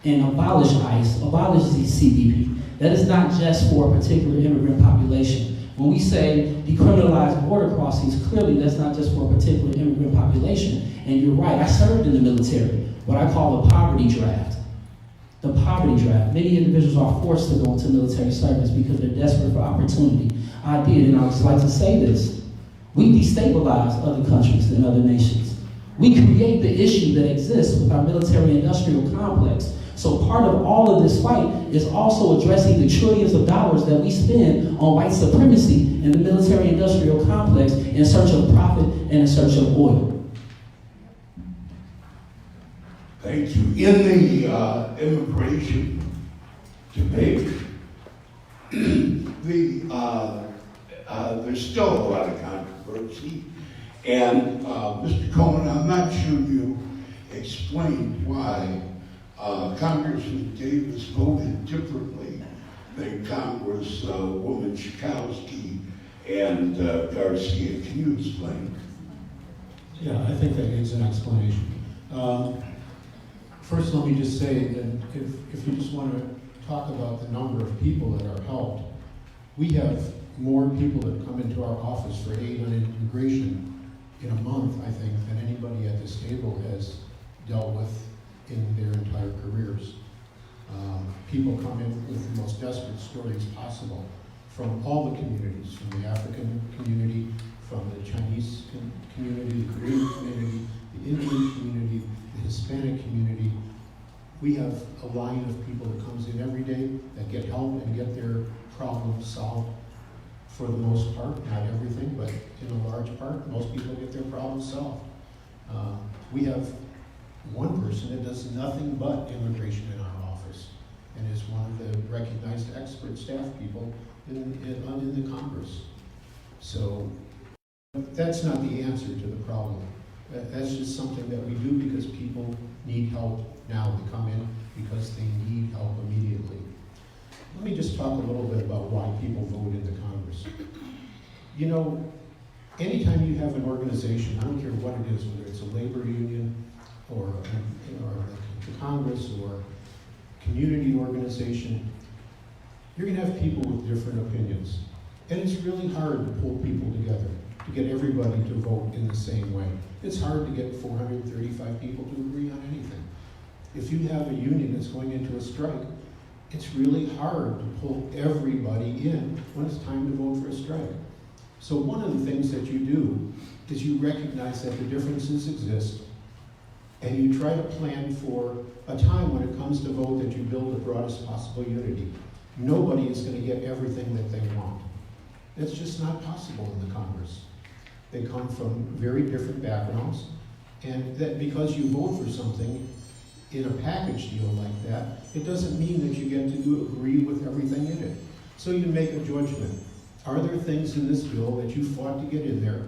and abolish ICE, abolish the CBP, that is not just for a particular immigrant population. When we say decriminalize border crossings, clearly that's not just for a particular immigrant population. And you're right, I served in the military, what I call a poverty draft. The poverty draft. Many individuals are forced to go into military service because they're desperate for opportunity. I did, and I would like to say this. We destabilize other countries and other nations. We create the issue that exists with our military-industrial complex. So part of all of this fight is also addressing the trillions of dollars that we spend on white supremacy in the military-industrial complex in search of profit and in search of oil. Thank you. In the immigration debate, there's still a lot of controversy. And Mr. Cohen, I'm not sure you explained why Congressman Davis voted differently than Congresswoman Schakowsky and Garcia. Can you explain? Yeah, I think that needs an explanation. First, let me just say that if you just want to talk about the number of people that are helped, we have more people that come into our office for aid on immigration in a month, I think, than anybody at this table has dealt with in their entire careers. People come in with the most desperate stories possible from all the communities, from the African community, from the Chinese community, the Korean community, the Indian community, the Hispanic community. We have a line of people that comes in every day that get help and get their problems solved for the most part, not everything, but in a large part, most people get their problems solved. We have one person that does nothing but immigration in our office and is one of the recognized expert staff people in the Congress. So that's not the answer to the problem. That's just something that we do because people need help now. They come in because they need help immediately. Let me just talk a little bit about why people vote in the Congress. You know, anytime you have an organization, I don't care what it is, whether it's a labor union or the Congress or community organization, you're going to have people with different opinions. And it's really hard to pull people together, to get everybody to vote in the same way. It's hard to get 435 people to agree on anything. If you have a union that's going into a strike, it's really hard to pull everybody in when it's time to vote for a strike. So one of the things that you do is you recognize that the differences exist, and you try to plan for a time when it comes to vote that you build the broadest possible unity. Nobody is going to get everything that they want. It's just not possible in the Congress. They come from very different backgrounds, and that because you vote for something in a package deal like that, it doesn't mean that you get to agree with everything in it. So you make a judgment. Are there things in this bill that you fought to get in there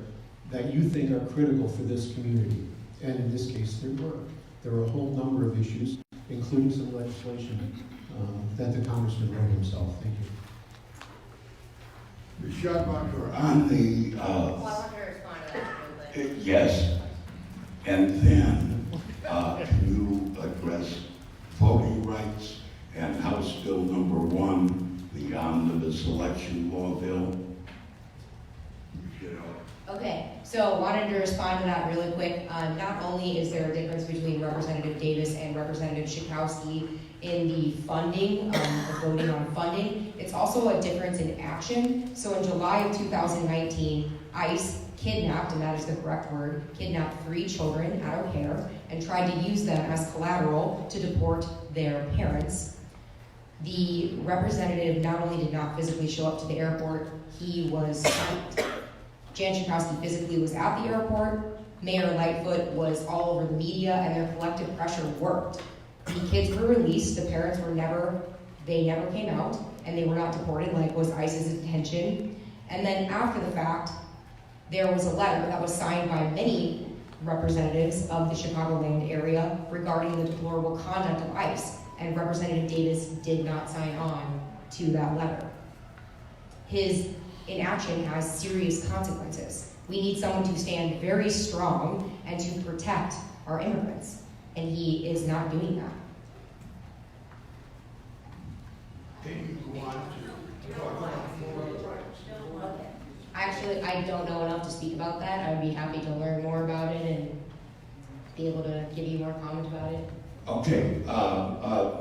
that you think are critical for this community? And in this case, there were. There were a whole number of issues, including some legislation that the Congressman wrote himself. Thank you. Ms. Schanbacher, on the, Well, I want to respond to that real quick. yes, and then can you address voting rights and House Bill number 1, the Omnibus Election Law Bill? You know. Okay, so wanted to respond to that really quick. Not only is there a difference between Representative Davis and Representative Schakowsky in the funding, the voting on funding, it's also a difference in action. So in July of 2019, ICE kidnapped, and that is the correct word, kidnapped 3 children out of care and tried to use them as collateral to deport their parents. The representative not only did not physically show up to the airport, he was Jan Schakowsky physically was at the airport. Mayor Lightfoot was all over the media, and their collective pressure worked. The kids were released. The parents were never came out, and they were not deported like was ICE's intention. And then after the fact, there was a letter that was signed by many representatives of the Chicagoland area regarding the deplorable conduct of ICE, and Representative Davis did not sign on to that letter. His inaction has serious consequences. We need someone to stand very strong and to protect our immigrants, and he is not doing that. Can you go on to talk about voting rights? Actually, I don't know enough to speak about that. I'd be happy to learn more about it and be able to give you more comment about it. Okay,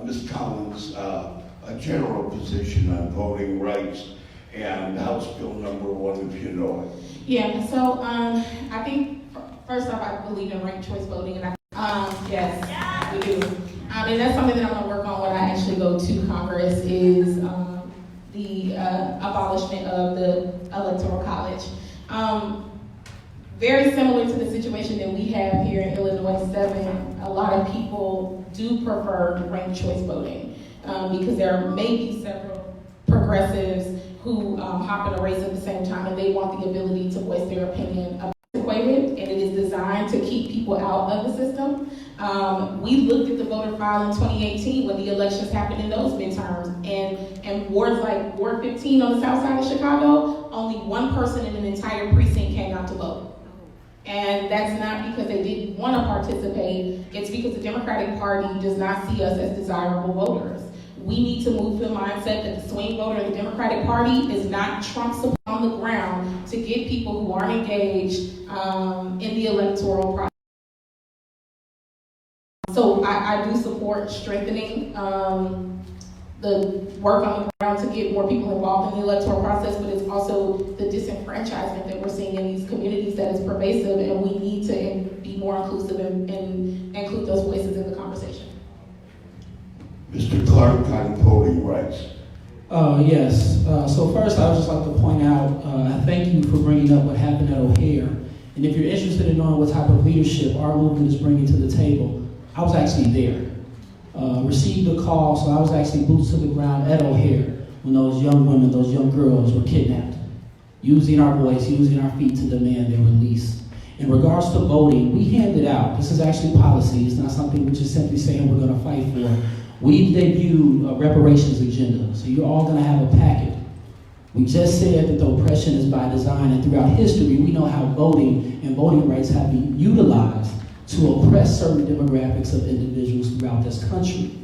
Ms. Collins, a general position on voting rights and House Bill number 1, if you know it. Yeah, so I think first off, I believe in ranked choice voting, and yes, we do. And that's something that I'm going to work on when I actually go to Congress is the abolishment of the Electoral College. Very similar to the situation that we have here in Illinois 7, a lot of people do prefer ranked choice voting because there may be several progressives who hop in a race at the same time, and they want the ability to voice their opinion about it, and it is designed to keep people out of the system. We looked at the voter file in 2018 when the elections happened in those midterms, and wards like Ward 15 on the south side of Chicago, only one person in an entire precinct came out to vote. And that's not because they didn't want to participate, it's because the Democratic Party does not see us as desirable voters. We need to move to the mindset that the swing voter in the Democratic Party is not trumps upon the ground to get people who aren't engaged in the electoral process. So I do support strengthening the work on the ground to get more people involved in the electoral process, but it's also the disenfranchisement that we're seeing in these communities that is pervasive, and we need to be more inclusive and include those voices in the conversation. Mr. Clark on voting rights. Yes. So first, I would just like to point out, I thank you for bringing up what happened at O'Hare. And if you're interested in knowing what type of leadership our movement is bringing to the table, I was actually there. Received a call, so I was actually boots to the ground at O'Hare when those young women, those young girls were kidnapped, using our voice, using our feet to demand their release. In regards to voting, we handed out, this is actually policy, it's not something we're just simply saying we're going to fight for. We debuted a reparations agenda, so you're all going to have a packet. We just said that the oppression is by design, and throughout history, we know how voting and voting rights have been utilized to oppress certain demographics of individuals throughout this country.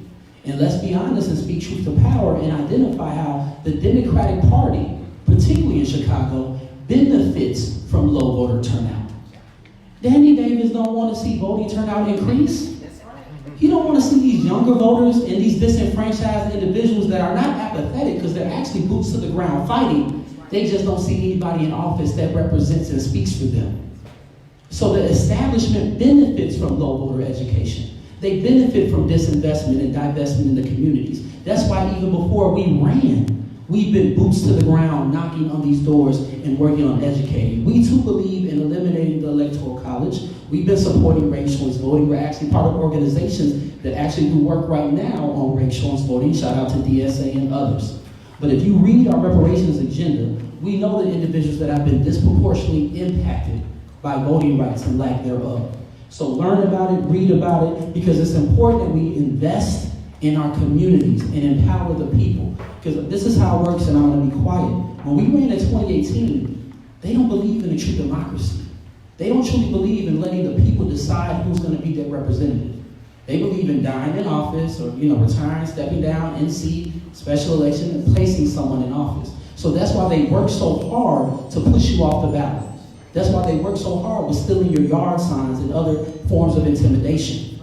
And let's be honest and speak truth to power and identify how the Democratic Party, particularly in Chicago, benefits from low voter turnout. Danny Davis don't want to see voting turnout increase. He don't want to see these younger voters and these disenfranchised individuals that are not apathetic because they're actually boots to the ground fighting. They just don't see anybody in office that represents and speaks for them. So the establishment benefits from low voter education. They benefit from disinvestment and divestment in the communities. That's why even before we ran, we've been boots to the ground, knocking on these doors and working on educating. We too believe in eliminating the Electoral College. We've been supporting ranked choice voting. We're actually part of organizations that actually do work right now on ranked choice voting. Shout out to DSA and others. But if you read our reparations agenda, we know the individuals that have been disproportionately impacted by voting rights and lack thereof. So learn about it, read about it, because it's important that we invest in our communities and empower the people. Because this is how it works, and I'm going to be quiet. When we ran in 2018, they don't believe in a true democracy. They don't truly believe in letting the people decide who's going to be their representative. They believe in dying in office or, retiring, stepping down, NC, special election, and placing someone in office. So that's why they work so hard to push you off the ballot. That's why they work so hard with stealing your yard signs and other forms of intimidation.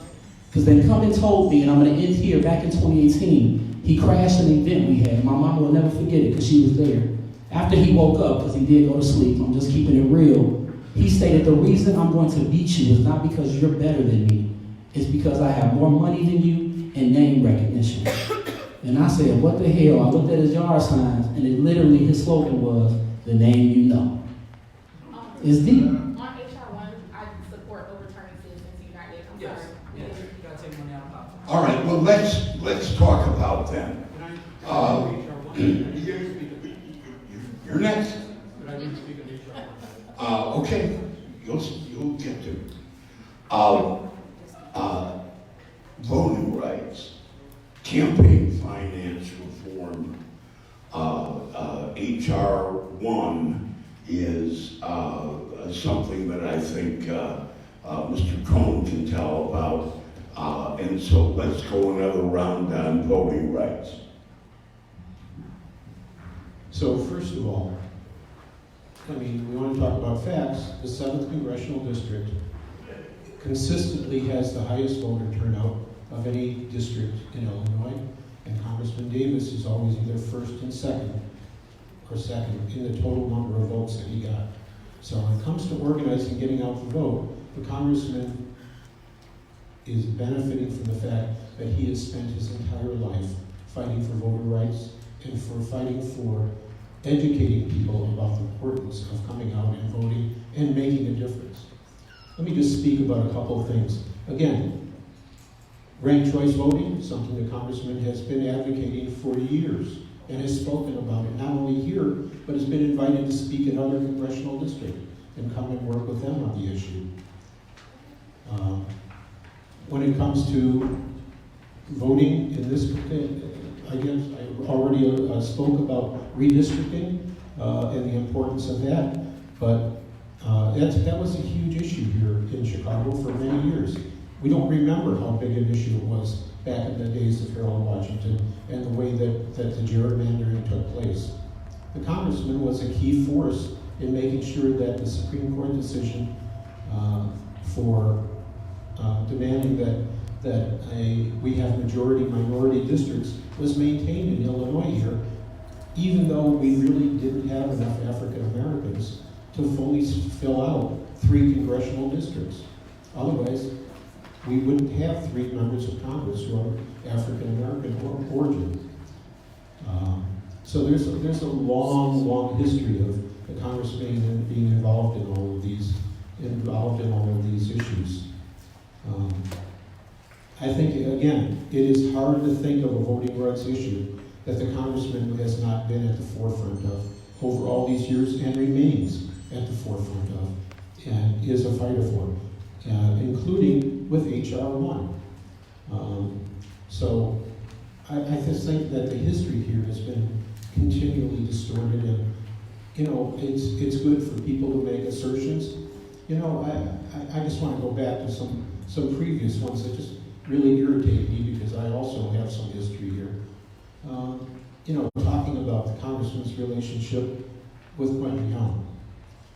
Because they come and told me, and I'm going to end here, back in 2018, he crashed an event we had. My mama will never forget it because she was there. After he woke up, because he did go to sleep, I'm just keeping it real, he stated, the reason I'm going to beat you is not because you're better than me. It's because I have more money than you and name recognition. And I said, what the hell? I looked at his yard signs, and it literally, his slogan was, the name you know. It's deep. On HR1, I support overturning Citizens United. I'm Yes. sorry. Yes. You gotta take money out of pocket. All right, well, let's talk about them. You're next. Okay, you'll get to voting rights, campaign finance reform, HR 1 is something that I think Mr. Cohen can tell about, and so let's go another round on voting rights. So first of all, we want to talk about facts. The 7th Congressional District consistently has the highest voter turnout of any district in Illinois, and Congressman Davis is always either first and second, or second in the total number of votes that he got. So when it comes to organizing and getting out the vote, the congressman is benefiting from the fact that he has spent his entire life fighting for voter rights and for fighting for educating people about the importance of coming out and voting and making a difference. Let me just speak about a couple of things. Again, ranked choice voting, something the congressman has been advocating for years and has spoken about it, not only here, but has been invited to speak in other congressional districts and come and work with them on the issue. When it comes to voting in this, I guess I already spoke about redistricting and the importance of that, but That was a huge issue here in Chicago for many years. We don't remember how big an issue it was back in the days of Harold Washington and the way that the gerrymandering took place. The congressman was a key force in making sure that the Supreme Court decision for demanding that we have majority-minority districts was maintained in Illinois here, even though we really didn't have enough African Americans to fully fill out 3 congressional districts. Otherwise, we wouldn't have 3 members of Congress who are African American origin. So there's a long history of the congressman being involved in all of these issues. I think, again, it is hard to think of a voting rights issue that the congressman has not been at the forefront of over all these years and remains at the forefront of and is a fighter for, including with H.R. 1. So I just think that the history here has been continually distorted, and it's good for people to make assertions. I just want to go back to some previous ones that just really irritate me because I also have some history here. Talking about the congressman's relationship with Quentin Young.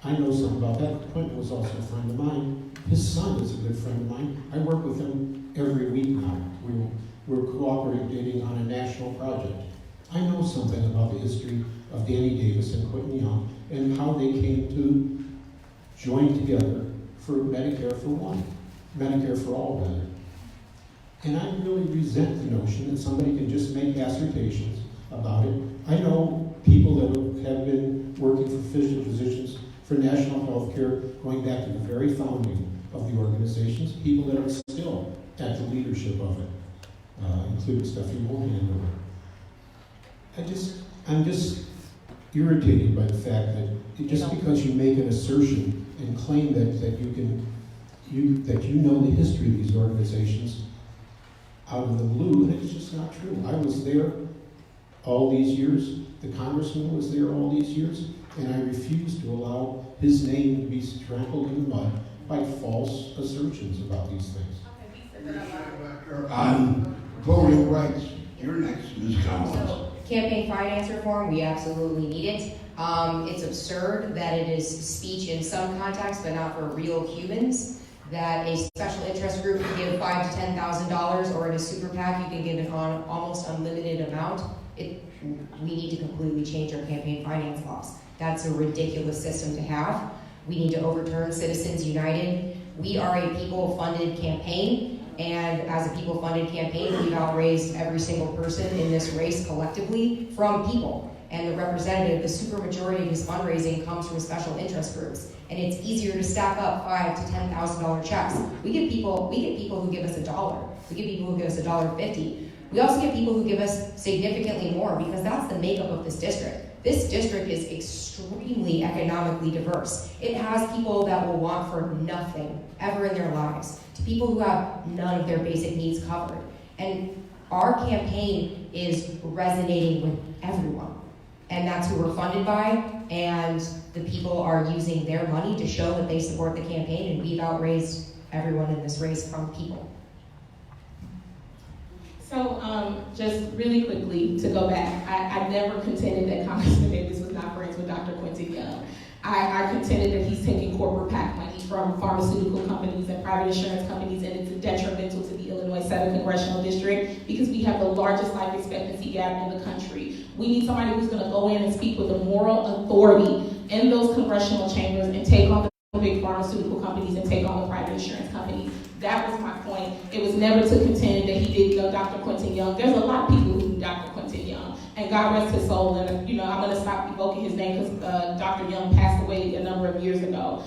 I know something about that. Quentin was also a friend of mine. His son is a good friend of mine. I work with him every week now. We're cooperating on a national project. I know something about the history of Danny Davis and Quentin Young and how they came to join together for Medicare for all, rather. And I really resent the notion that somebody can just make assertions about it. I know people that have been working for official positions for national health care going back to the very founding of the organizations, people that are still at the leadership of it, including Stephanie Mohan. I'm just irritated by the fact that just because you make an assertion and claim that you know the history of these organizations out of the blue, and it's just not true. I was there all these years. The congressman was there all these years, and I refuse to allow his name to be trampled in the mud by false assertions about these things. On voting rights, you're next, Ms. Collins. So, campaign finance reform, we absolutely need it. It's absurd that it is speech in some contexts, but not for real Cubans. That a special interest group can give $5,000 to $10,000, or in a super PAC you can give an almost unlimited amount. We need to completely change our campaign finance laws. That's a ridiculous system to have. We need to overturn Citizens United. We are a people-funded campaign, and as a people-funded campaign, we've outraised every single person in this race collectively from people. And the representative, the supermajority of his fundraising comes from special interest groups. And it's easier to stack up $5,000 to $10,000 checks. We get people who give us $1. We get people who give us $1.50. We also get people who give us significantly more, because that's the makeup of this district. This district is extremely economically diverse. It has people that will want for nothing ever in their lives, to people who have none of their basic needs covered. And our campaign is resonating with everyone. And that's who we're funded by, and the people are using their money to show that they support the campaign, and we've outraised everyone in this race from people. So just really quickly to go back, I never contended that Congressman Davis was not friends with Dr. Quentin Young. I contended that he's taking corporate PAC money from pharmaceutical companies and private insurance companies, and it's detrimental to the Illinois 7 Congressional District because we have the largest life expectancy gap in the country. We need somebody who's going to go in and speak with a moral authority in those congressional chambers and take on the big pharmaceutical companies and take on the private insurance companies. That was my point. It was never to contend that he didn't know Dr. Quentin Young. There's a lot of people who knew Dr. Quentin Young, and God rest his soul. And I'm going to stop evoking his name because Dr. Young passed away a number of years ago.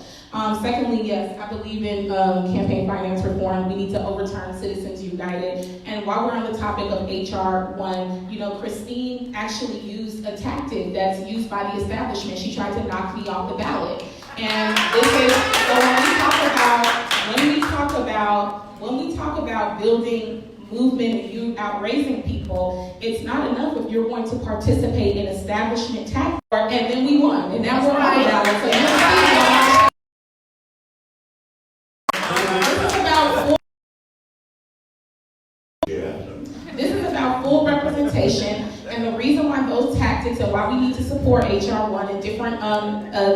Secondly, yes, I believe in campaign finance reform. We need to overturn Citizens United. And while we're on the topic of HR 1, Kristine actually used a tactic that's used by the establishment. She tried to knock me off the ballot. And this is, so when we talk about building movement and you outraising people, it's not enough if you're going to participate in establishment tactics. And then we won, and now we're on the ballot. So support HR 1 and different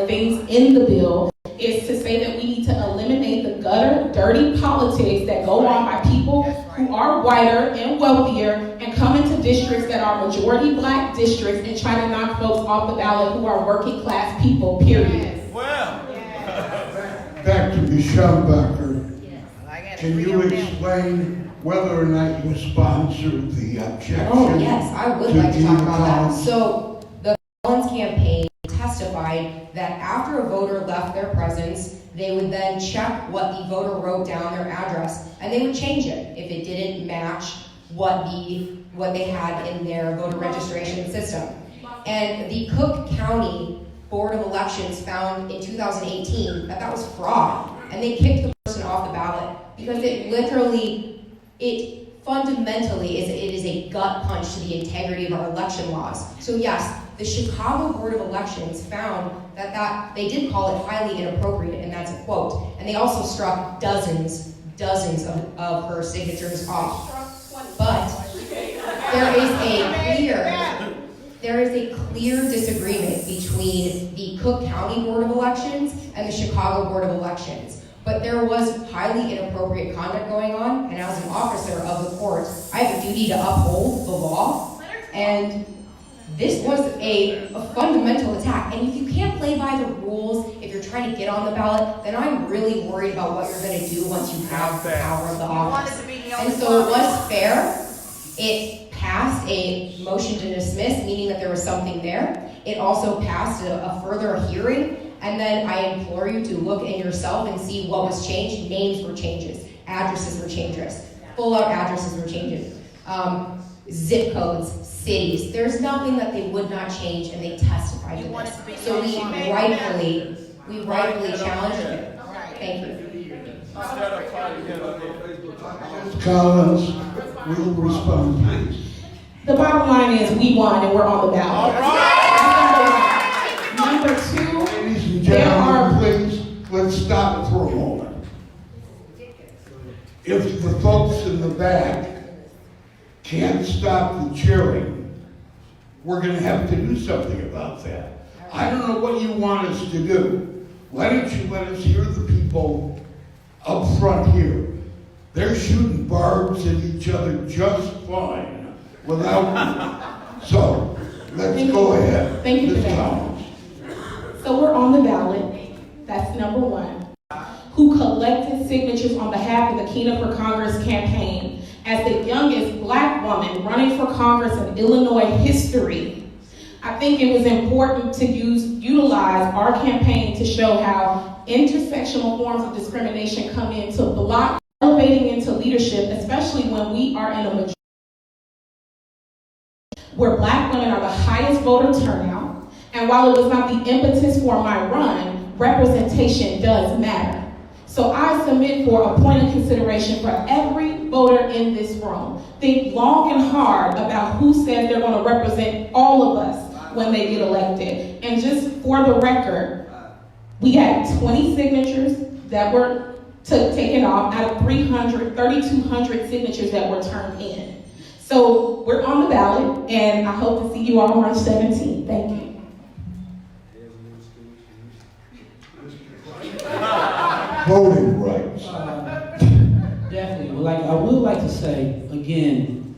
things in the bill is to say that we need to eliminate the gutter, dirty politics that go on by people who are whiter and wealthier and come into districts that are majority black districts and try to knock folks off the ballot who are working class people, period. Back to the Schanbacher. Can you explain whether or not you sponsored the objection? Oh, yes, I would like to talk about that. So the Collins campaign testified that after a voter left their presence, they would then check what the voter wrote down their address, and they would change it if it didn't match what they had in their voter registration system. And the Cook County Board of Elections found in 2018 that was fraud, and they kicked the person off the ballot because it fundamentally is a gut punch to the integrity of our election laws. So yes, the Chicago Board of Elections found that they did call it highly inappropriate, and that's a quote. And they also struck dozens of her signatures off. But there is a clear disagreement between the Cook County Board of Elections and the Chicago Board of Elections. But there was highly inappropriate conduct going on, and as an officer of the court, I have a duty to uphold the law, and this was a fundamental attack. And if you can't play by the rules, if you're trying to get on the ballot, then I'm really worried about what you're going to do once you have the power of the office. And so it was fair. It passed a motion to dismiss, meaning that there was something there. It also passed a further hearing. And then I implore you to look in yourself and see what was changed. Names were changes. Addresses were changes. Full-out addresses were changes. Zip codes, cities. There's nothing that they would not change, and they testified to this. So we rightfully challenged it. Thank you. Collins, will respond, please. The bottom line is we won and we're on the ballot. Number two, Ladies and gentlemen, please, let's stop it for a moment. If the folks in the back can't stop the cheering, we're going to have to do something about that. I don't know what you want us to do. Why don't you let us hear the people up front here? They're shooting barbs at each other just fine without me. So, let's go ahead. Thank you for Ms. that. Collins. So we're on the ballot. That's number one. Who collected signatures on behalf of the Kina for Congress campaign as the youngest black woman running for Congress in Illinois history. I think it was important to utilize our campaign to show how intersectional forms of discrimination come in to block elevating into leadership, especially when we are in a majority where black women are the highest voter turnout. And while it was not the impetus for my run, representation does matter. So I submit for a point of consideration for every voter in this room. Think long and hard about who says they're going to represent all of us when they get elected. And just for the record, we had 20 signatures that were taken off out of 3,200 signatures that were turned in. So we're on the ballot, and I hope to see you all on March 17th. Thank you. Voting rights. Definitely. Well, I would like to say, again,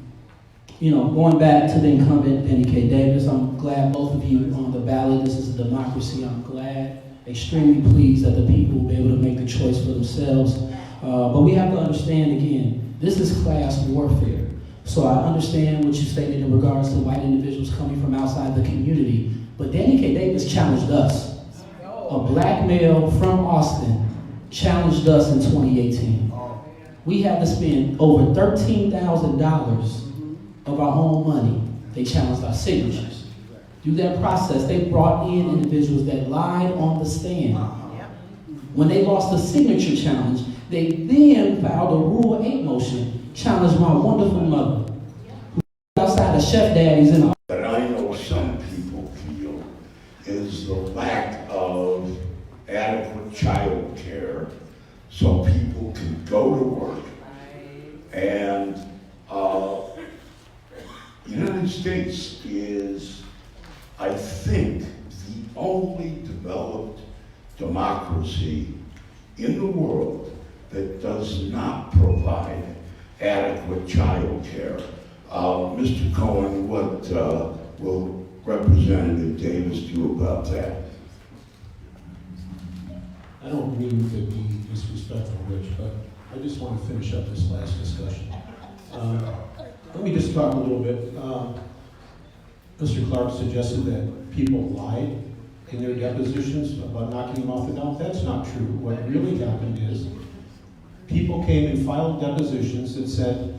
going back to the incumbent, Benny K. Davis, I'm glad both of you on the ballot. This is a democracy. I'm glad, extremely pleased that the people will be able to make the choice for themselves. But we have to understand, again, this is class warfare. So I understand what you stated in regards to white individuals coming from outside the community. But Danny K. Davis challenged us. A black male from Austin challenged us in 2018. We had to spend over $13,000 of our own money. They challenged our signatures. Through that process, they brought in individuals that lied on the stand. When they lost the signature challenge, they then filed a Rule 8 motion, challenged my wonderful mother, who outside of Chef Daddy's in the That I know some people feel is the lack of adequate child care so people can go to work. And the United States is, I think, democracy in the world that does not provide adequate child care. Mr. Cohen, what will Representative Davis do about that? I don't mean to be disrespectful, Rich, but I just want to finish up this last discussion. Let me just talk a little bit. Mr. Clark suggested that people lied in their depositions about knocking him off the dome. That's not true. What really happened is people came and filed depositions that said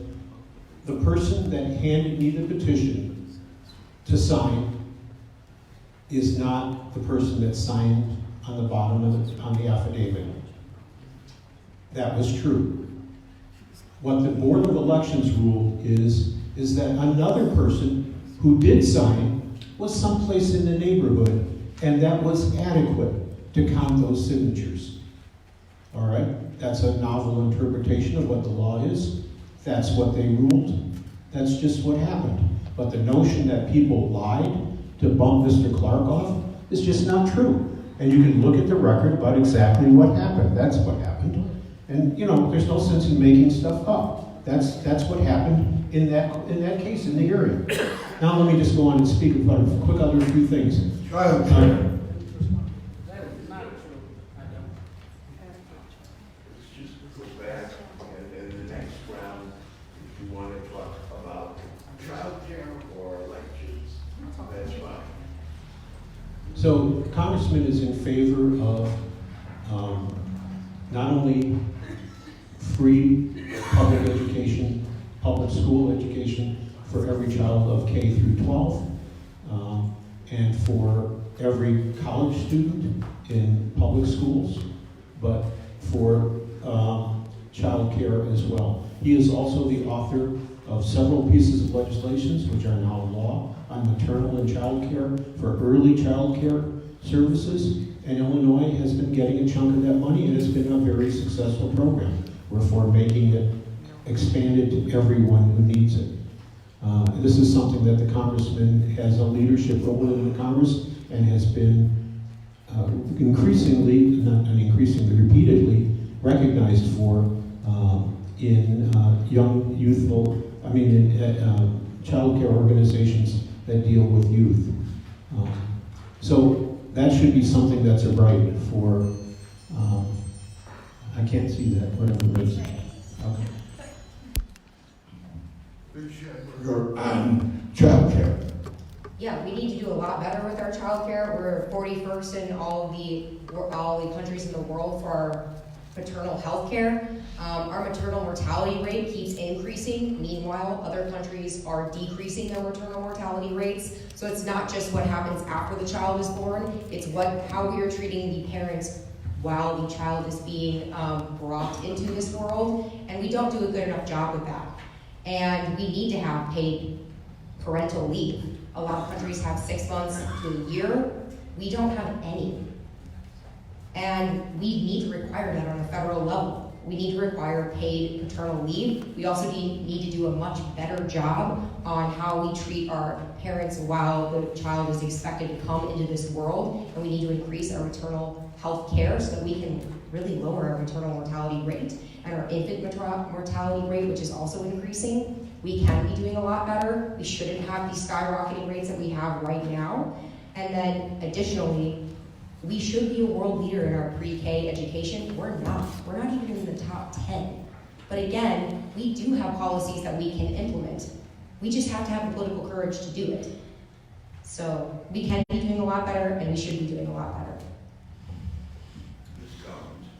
the person that handed me the petition to sign is not the person that signed on the bottom of on the affidavit. That was true. What the Board of Elections ruled is that another person who did sign was someplace in the neighborhood, and that was adequate to count those signatures. All right? That's a novel interpretation of what the law is. That's what they ruled. That's just what happened. But the notion that people lied to bump Mr. Clark off is just not true. And you can look at the record about exactly what happened. That's what happened. And you know, there's no sense in making stuff up. That's what happened in that case, in the hearing. Now let me just go on and speak about a quick other few things. Child care. That is not true. I don't. Let's just go back and in the next round, if you want to talk about child care or elections, that's fine. So Congressman is in favor of not only free public education, public school education for every child of K through 12, and for every college student in public schools, but for child care as well. He is also the author of several pieces of legislation which are now law on maternal and child care for early child care services, and Illinois has been getting a chunk of that money, and it's been a very successful program. We're for making it expanded to everyone who needs it. This is something that the Congressman has a leadership role in the Congress and has been repeatedly recognized for in child care organizations that deal with youth. So that should be something that's a right for, I can't see that, whatever it is. Okay. On child care. Yeah, we need to do a lot better with our childcare. We're 41st in all the countries in the world for our maternal health care. Our maternal mortality rate keeps increasing. Meanwhile, other countries are decreasing their maternal mortality rates. So it's not just what happens after the child is born, it's how we are treating the parents while the child is being brought into this world. And we don't do a good enough job with that. And we need to have paid parental leave. A lot of countries have 6 months to a year. We don't have any. And we need to require that on a federal level. We need to require paid paternal leave. We also need to do a much better job on how we treat our parents while the child is expected to come into this world. And we need to increase our maternal health care so that we can really lower our maternal mortality rate. And our infant mortality rate, which is also increasing. We can be doing a lot better. We shouldn't have these skyrocketing rates that we have right now. And then additionally, we should be a world leader in our pre-K education. We're not. We're not even in the top 10. But again, we do have policies that we can implement. We just have to have the political courage to do it. So we can be doing a lot better, and we should be doing a lot better.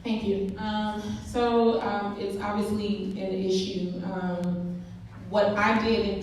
Thank you. It's obviously an issue. What I did in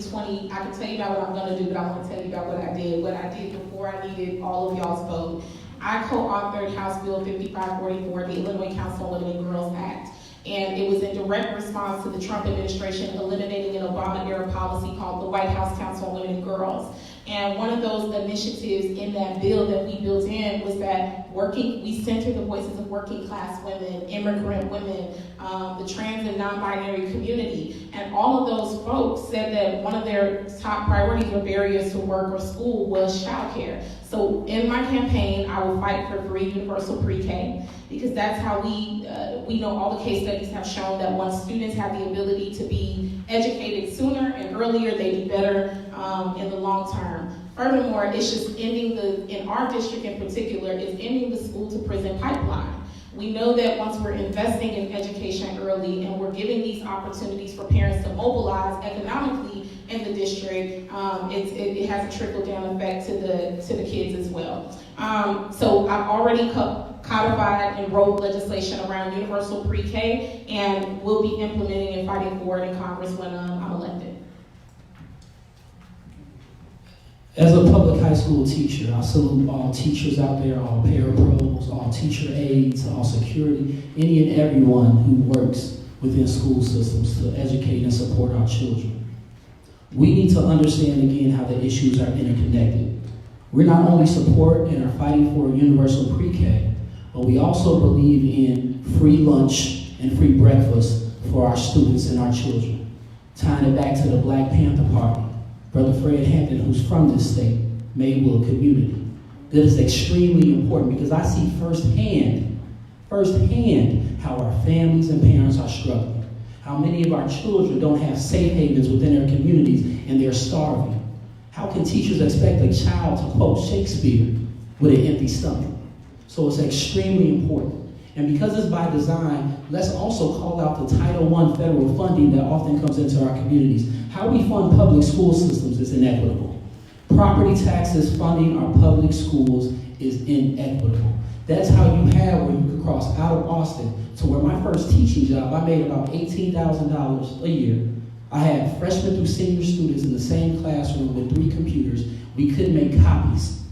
I can tell you about what I'm going to do, but I want to tell you about what I did. What I did before I needed all of y'all's vote. I co-authored House Bill 5544, the Illinois Council on Women and Girls Act. And it was in direct response to the Trump administration eliminating an Obama-era policy called the White House Council on Women and Girls. And one of those initiatives in that bill that we built in was that we center the voices of working class women, immigrant women, the trans and non-binary community. And And all of those folks said that one of their top priorities or barriers to work or school was childcare. So in my campaign, I will fight for free universal pre-K, because that's how we know all the case studies have shown that once students have the ability to be educated sooner and earlier, they do better in the long term. Furthermore, it's just in our district in particular, is ending the school to prison pipeline. We know that once we're investing in education early and we're giving these opportunities for parents to mobilize economically in the district, it has a trickle-down effect to the kids as well. So I've already codified and wrote legislation around universal pre-K, and we'll be implementing and fighting for it in Congress when I'm elected. As a public high school teacher, I salute all teachers out there, all parapros, all teacher aides, all security, any and everyone who works within school systems to educate and support our children. We need to understand again how the issues are interconnected. We're not only support and are fighting for universal pre-K, but we also believe in free lunch and free breakfast for our students and our children. Tying it back to the Black Panther Party, Brother Fred Hampton, who's from this state, Maywood community. That is extremely important because I see firsthand how our families and parents are struggling. How many of our children don't have safe havens within their communities and they're starving. How can teachers expect a child to quote Shakespeare with an empty stomach? So it's extremely important. And because it's by design, let's also call out the Title I federal funding that often comes into our communities. How we fund public school systems is inequitable. Property taxes funding our public schools is inequitable. That's how you have where you can cross out of Austin to where my first teaching job, I made about $18,000 a year. I had freshman through senior students in the same classroom with 3 computers. We couldn't make copies.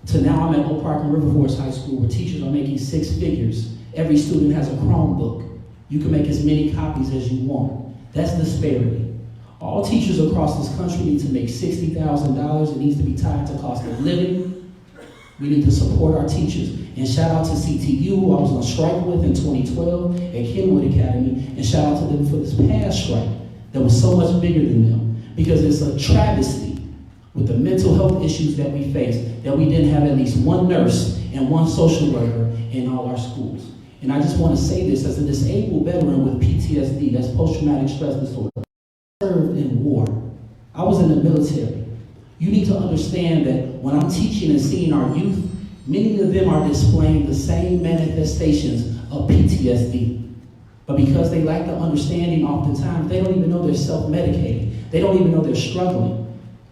To now I'm at Oak Park and River Forest High School where teachers are making 6 figures. Every student has a Chromebook. You can make as many copies as you want. That's disparity. All teachers across this country need to make $60,000. It needs to be tied to cost of living. We need to support our teachers. And shout out to CTU, who I was on strike with in 2012 at Kenwood Academy, and shout out to them for this past strike that was so much bigger than them. Because it's a travesty with the mental health issues that we face, that we didn't have at least one nurse and one social worker in all our schools. And I just want to say this as a disabled veteran with PTSD, that's post-traumatic stress disorder. I served in war. I was in the military. You need to understand that when I'm teaching and seeing our youth, many of them are displaying the same manifestations of PTSD. But because they lack the understanding oftentimes, they don't even know they're self-medicating. They don't even know they're struggling.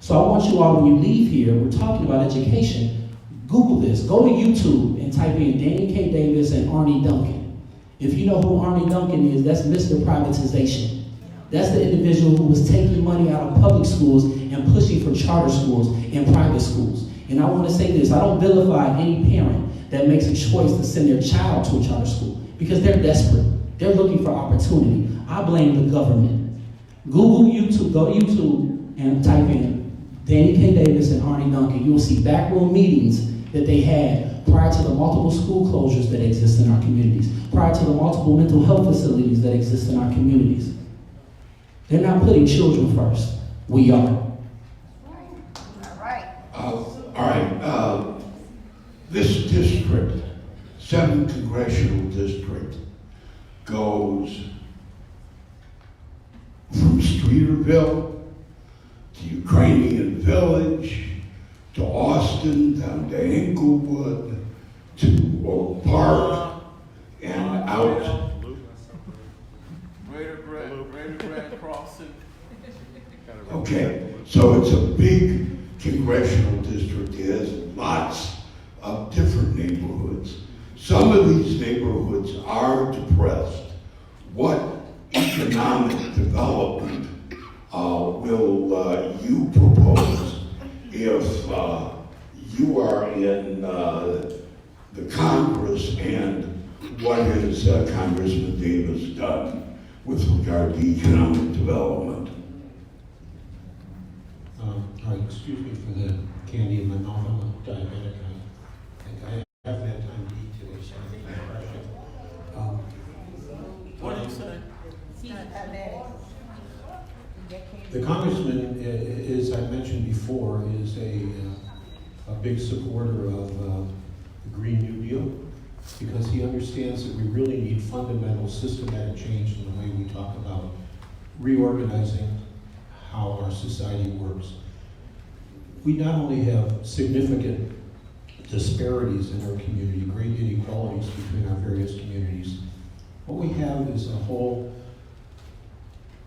So I want you all, when you leave here, we're talking about education, Google this. Go to YouTube and type in Danny K. Davis and Arnie Duncan. If you know who Arnie Duncan is, that's Mr. Privatization. That's the individual who was taking money out of public schools and pushing for charter schools and private schools. And I want to say this, I don't vilify any parent that makes a choice to send their child to a charter school because they're desperate. They're looking for opportunity. I blame the government. Google YouTube, go to YouTube and type in Danny K. Davis and Arnie Duncan. You'll see backroom meetings that they had prior to the multiple school closures that exist in our communities, prior to the multiple mental health facilities that exist in our communities. They're not putting children first. We are. All right. This district, 7th Congressional District, goes from Streeterville to Ukrainian Village to Austin, down to Englewood, to Oak Park, and out. Greater Grand Crossing. Okay, so it's a big congressional district. It has lots of different neighborhoods. Some of these neighborhoods are depressed. What economic development will you propose if you are in the Congress, and what has Congressman Davis done with regard to economic development? Excuse me for the candy in my mouth. I'm a diabetic. I think I haven't had time to eat today, so I think I'm fresh. What do you say? The congressman, as I mentioned before, is a big supporter of the Green New Deal because he understands that we really need fundamental systematic change in the way we talk about reorganizing how our society works. We not only have significant disparities in our community, great inequalities between our various communities, what we have is a whole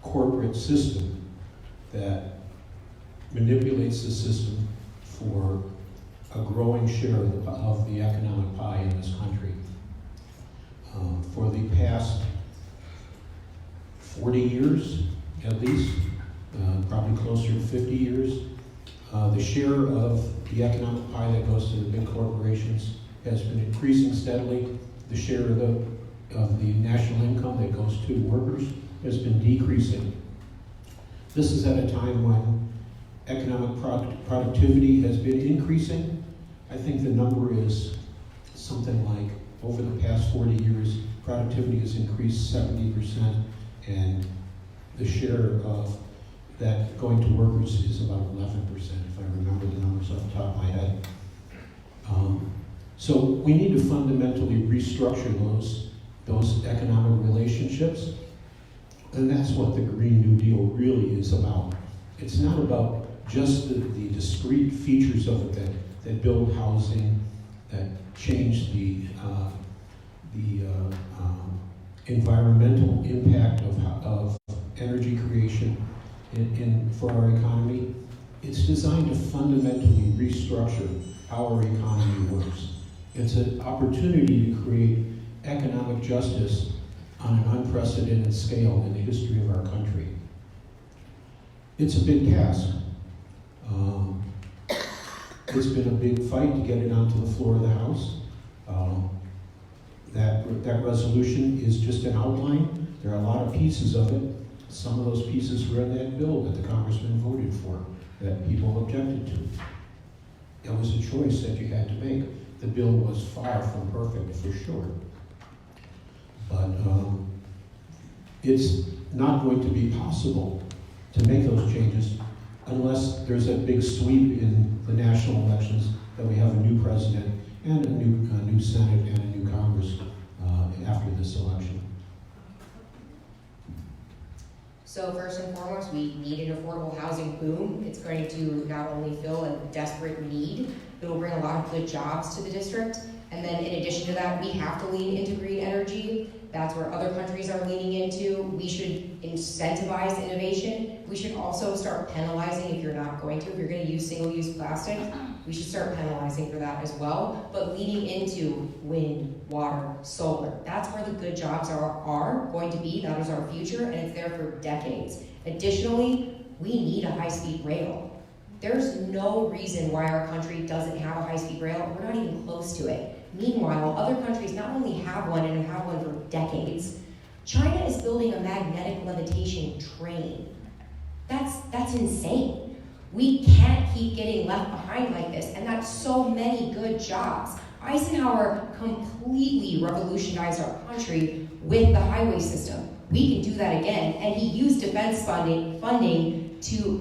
corporate system that manipulates the system for a growing share of the economic pie in this country. For the past 40 years, at least, probably closer to 50 years, the share of the economic pie that goes to the big corporations has been increasing steadily. The share of the national income that goes to workers has been decreasing. This is at a time when economic productivity has been increasing. I think the number is something like, over the past 40 years, productivity has increased 70%, and the share of that going to workers is about 11%, if I remember the numbers off the top of my head. So we need to fundamentally restructure those economic relationships, and that's what the Green New Deal really is about. It's not about just the discrete features of it that build housing, that change the environmental impact of energy creation for our economy. It's designed to fundamentally restructure how our economy works. It's an opportunity to create economic justice on an unprecedented scale in the history of our country. It's a big task. It's been a big fight to get it onto the floor of the House. That resolution is just an outline. There are a lot of pieces of it. Some of those pieces were in that bill that the congressman voted for, that people objected to. It was a choice that you had to make. The bill was far from perfect, for sure. But it's not going to be possible to make those changes unless there's a big sweep in the national elections, that we have a new president and a new Senate and a new Congress after this election. So first and foremost, we need an affordable housing boom. It's going to not only fill a desperate need, it will bring a lot of good jobs to the district. And then in addition to that, we have to lean into green energy. That's where other countries are leaning into. We should incentivize innovation. We should also start penalizing if you're not going to. If you're going to use single-use plastic, we should start penalizing for that as well. But leaning into wind, water, solar, that's where the good jobs are going to be. That is our future, and it's there for decades. Additionally, we need a high-speed rail. There's no reason why our country doesn't have a high-speed rail. We're not even close to it. Meanwhile, other countries not only have one and have one for decades, China is building a magnetic levitation train. That's insane. We can't keep getting left behind like this, and that's so many good jobs. Eisenhower completely revolutionized our country with the highway system. We can do that again, and he used defense spending to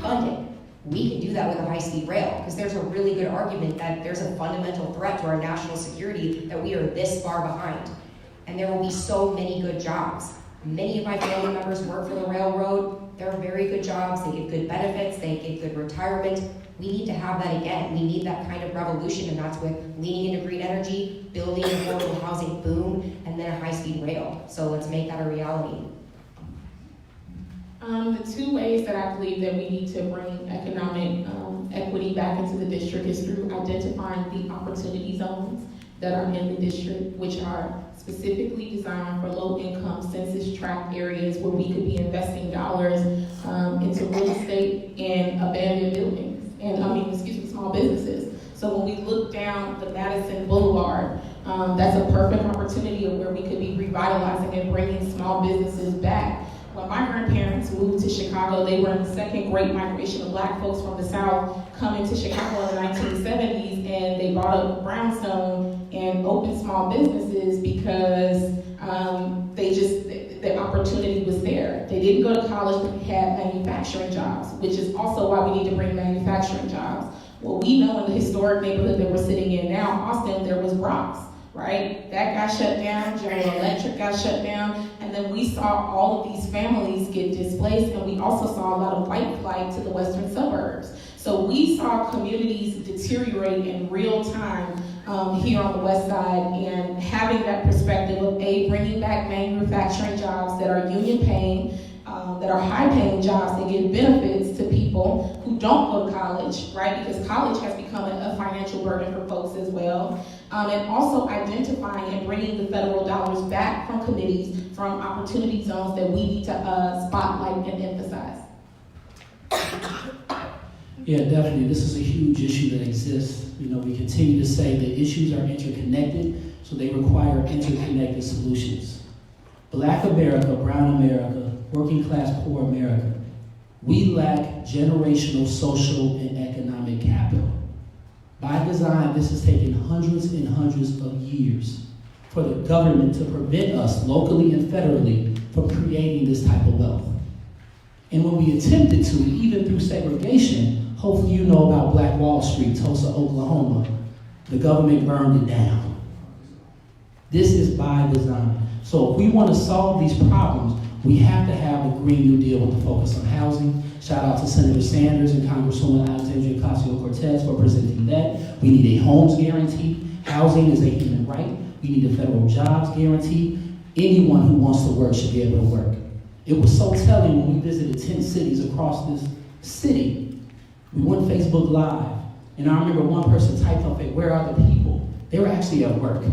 fund it. We can do that with a high-speed rail, because there's a really good argument that there's a fundamental threat to our national security that we are this far behind. And there will be so many good jobs. Many of my family members work for the railroad. They're very good jobs. They get good benefits. They get good retirement. We need to have that again. We need that kind of revolution, and that's with leaning into green energy, building an affordable housing boom, and then a high-speed rail. So let's make that a reality. The two ways that I believe that we need to bring economic equity back into the district is through identifying the opportunity zones that are in the district, which are specifically designed for low-income census-tract areas where we could be investing dollars into real estate and abandoned buildings, and small businesses. So when we look down the Madison Boulevard, that's a perfect opportunity of where we could be revitalizing and bringing small businesses back. When my grandparents moved to Chicago, they were in the second great migration of Black folks from the South coming to Chicago in the 1970s, and they bought up brownstone and opened small businesses because the opportunity was there. They didn't go to college, but they had manufacturing jobs, which is also why we need to bring manufacturing jobs. Well, we know in the historic neighborhood that we're sitting in now, Austin, there was Bronx, right? That got shut down, General Electric got shut down, and then we saw all of these families get displaced, and we also saw a lot of white flight to the western suburbs. So we saw communities deteriorate in real time here on the west side, and having that perspective of bringing back manufacturing jobs that are union paying, that are high paying jobs that give benefits to people who don't go to college, right? Because college has become a financial burden for folks as well. And also identifying and bringing the federal dollars back from committees, from opportunity zones that we need to spotlight and emphasize. Yeah, definitely. This is a huge issue that exists. You know, we continue to say that issues are interconnected, so they require interconnected solutions. Black America, brown America, working class poor America, we lack generational social and economic capital. By design, this has taken hundreds and hundreds of years for the government to prevent us locally and federally from creating this type of wealth. And when we attempted to, even through segregation, hopefully you know about Black Wall Street, Tulsa, Oklahoma, the government burned it down. This is by design. So if we want to solve these problems, we have to have a Green New Deal with a focus on housing. Shout out to Senator Sanders and Congresswoman Alexandria Ocasio-Cortez for presenting that. We need a homes guarantee. Housing is a human right. We need a federal jobs guarantee. Anyone who wants to work should be able to work. It was so telling when we visited 10 cities across this city. We went Facebook Live, and I remember one person typed up, "Where are the people?" They were actually at work.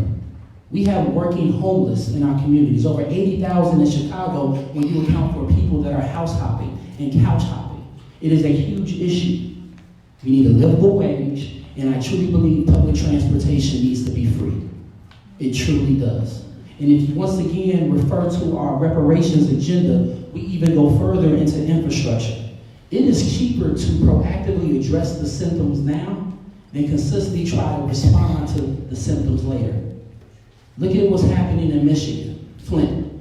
We have working homeless in our communities, over 80,000 in Chicago when you account for people that are house hopping and couch hopping. It is a huge issue. We need a livable wage, and I truly believe public transportation needs to be free. It truly does. And if you once again refer to our reparations agenda, we even go further into infrastructure. It is cheaper to proactively address the symptoms now than consistently try to respond to the symptoms later. Look at what's happening in Michigan, Flint.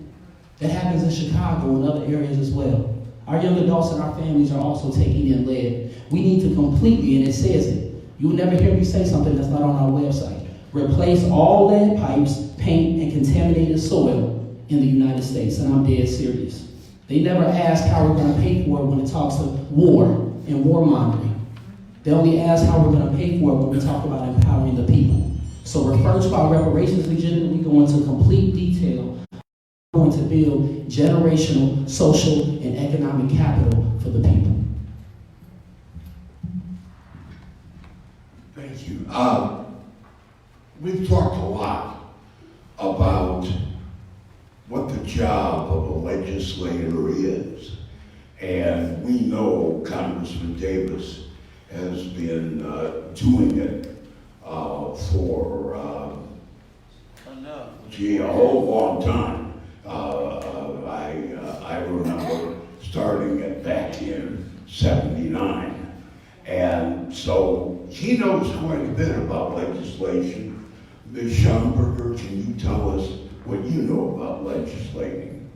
That happens in Chicago and other areas as well. Our young adults and our families are also taking in lead. We need to completely, and it says it, you will never hear me say something that's not on our website, replace all lead pipes, paint, and contaminated soil in the United States, and I'm dead serious. They never ask how we're going to pay for it when it talks of war and warmongering. They only ask how we're going to pay for it when we talk about empowering the people. So refer to our reparations agenda, we go into complete detail. We're going to build generational, social, and economic capital for the people. Thank you. We've talked a lot about what the job of a legislator is. And we know Congressman Davis has been doing it for a whole long time. I remember starting it back in '79. And so he knows quite a bit about legislation. Ms. Schanbacher, can you tell us what you know about legislating?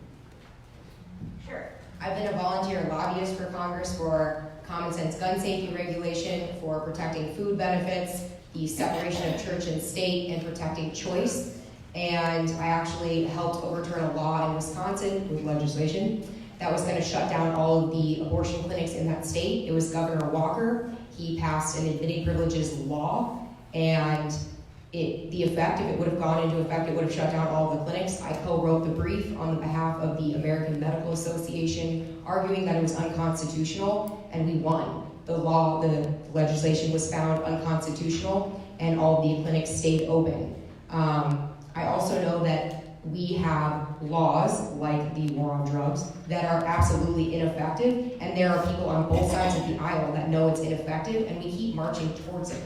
Sure. I've been a volunteer lobbyist for Congress for common sense gun safety regulation, for protecting food benefits, the separation of church and state, and protecting choice. And I actually helped overturn a law in Wisconsin with legislation that was going to shut down all of the abortion clinics in that state. It was Governor Walker. He passed an admitting privileges law, and the effect, if it would have gone into effect, it would have shut down all of the clinics. I co-wrote the brief on behalf of the American Medical Association, arguing that it was unconstitutional, and we won. The legislation was found unconstitutional, and all of the clinics stayed open. I also know that we have laws like the war on drugs that are absolutely ineffective, and there are people on both sides of the aisle that know it's ineffective, and we keep marching towards it.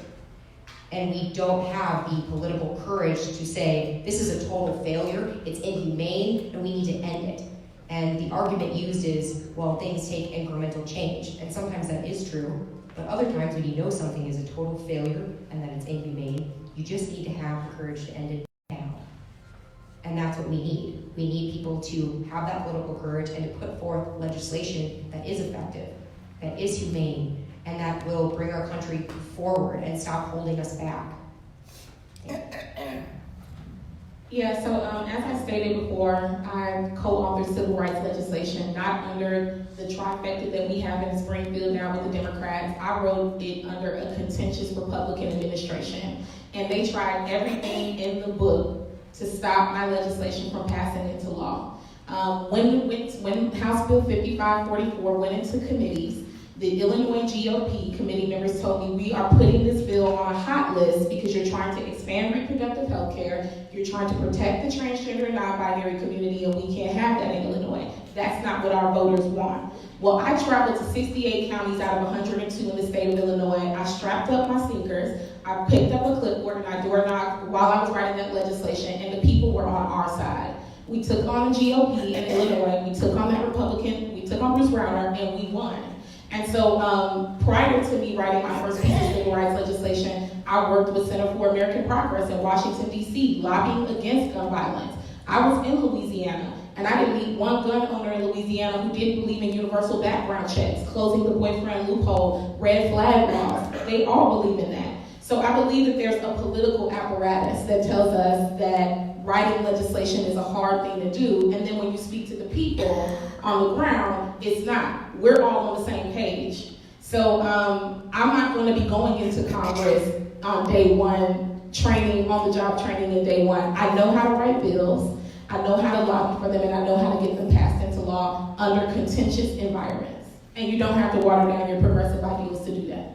And we don't have the political courage to say, this is a total failure, it's inhumane, and we need to end it. And the argument used is, well, things take incremental change. And sometimes that is true, but other times when you know something is a total failure and that it's inhumane, you just need to have the courage to end it now. And that's what we need. We need people to have that political courage and to put forth legislation that is effective, that is humane, and that will bring our country forward and stop holding us back. Yeah, so as I stated before, I co-authored civil rights legislation, not under the trifecta that we have in Springfield now with the Democrats. I wrote it under a contentious Republican administration, and they tried everything in the book to stop my legislation from passing into law. When House Bill 5544 went into committees, the Illinois GOP committee members told me, we are putting this bill on a hot list because you're trying to expand reproductive health care, you're trying to protect the transgender and non-binary community, and we can't have that in Illinois. That's not what our voters want. Well, I traveled to 68 counties out of 102 in the state of Illinois. I strapped up my sneakers, I picked up a clipboard, and I door knocked while I was writing that legislation, and the people were on our side. We took on the GOP in Illinois, we took on that Republican, we took on Bruce Rauner, and we won. And so prior to me writing my first piece of civil rights legislation, I worked with Center for American Progress in Washington, D.C., lobbying against gun violence. I was in Louisiana, and I didn't meet one gun owner in Louisiana who didn't believe in universal background checks, closing the boyfriend loophole, red flag laws. They all believe in that. So I believe that there's a political apparatus that tells us that writing legislation is a hard thing to do, and then when you speak to the people on the ground, it's not. We're all on the same page. So I'm not going to be going into Congress on day one, training, on-the-job training in day one. I know how to write bills, I know how to lobby for them, and I know how to get them passed into law under contentious environments. And you don't have to water down your progressive ideals to do that.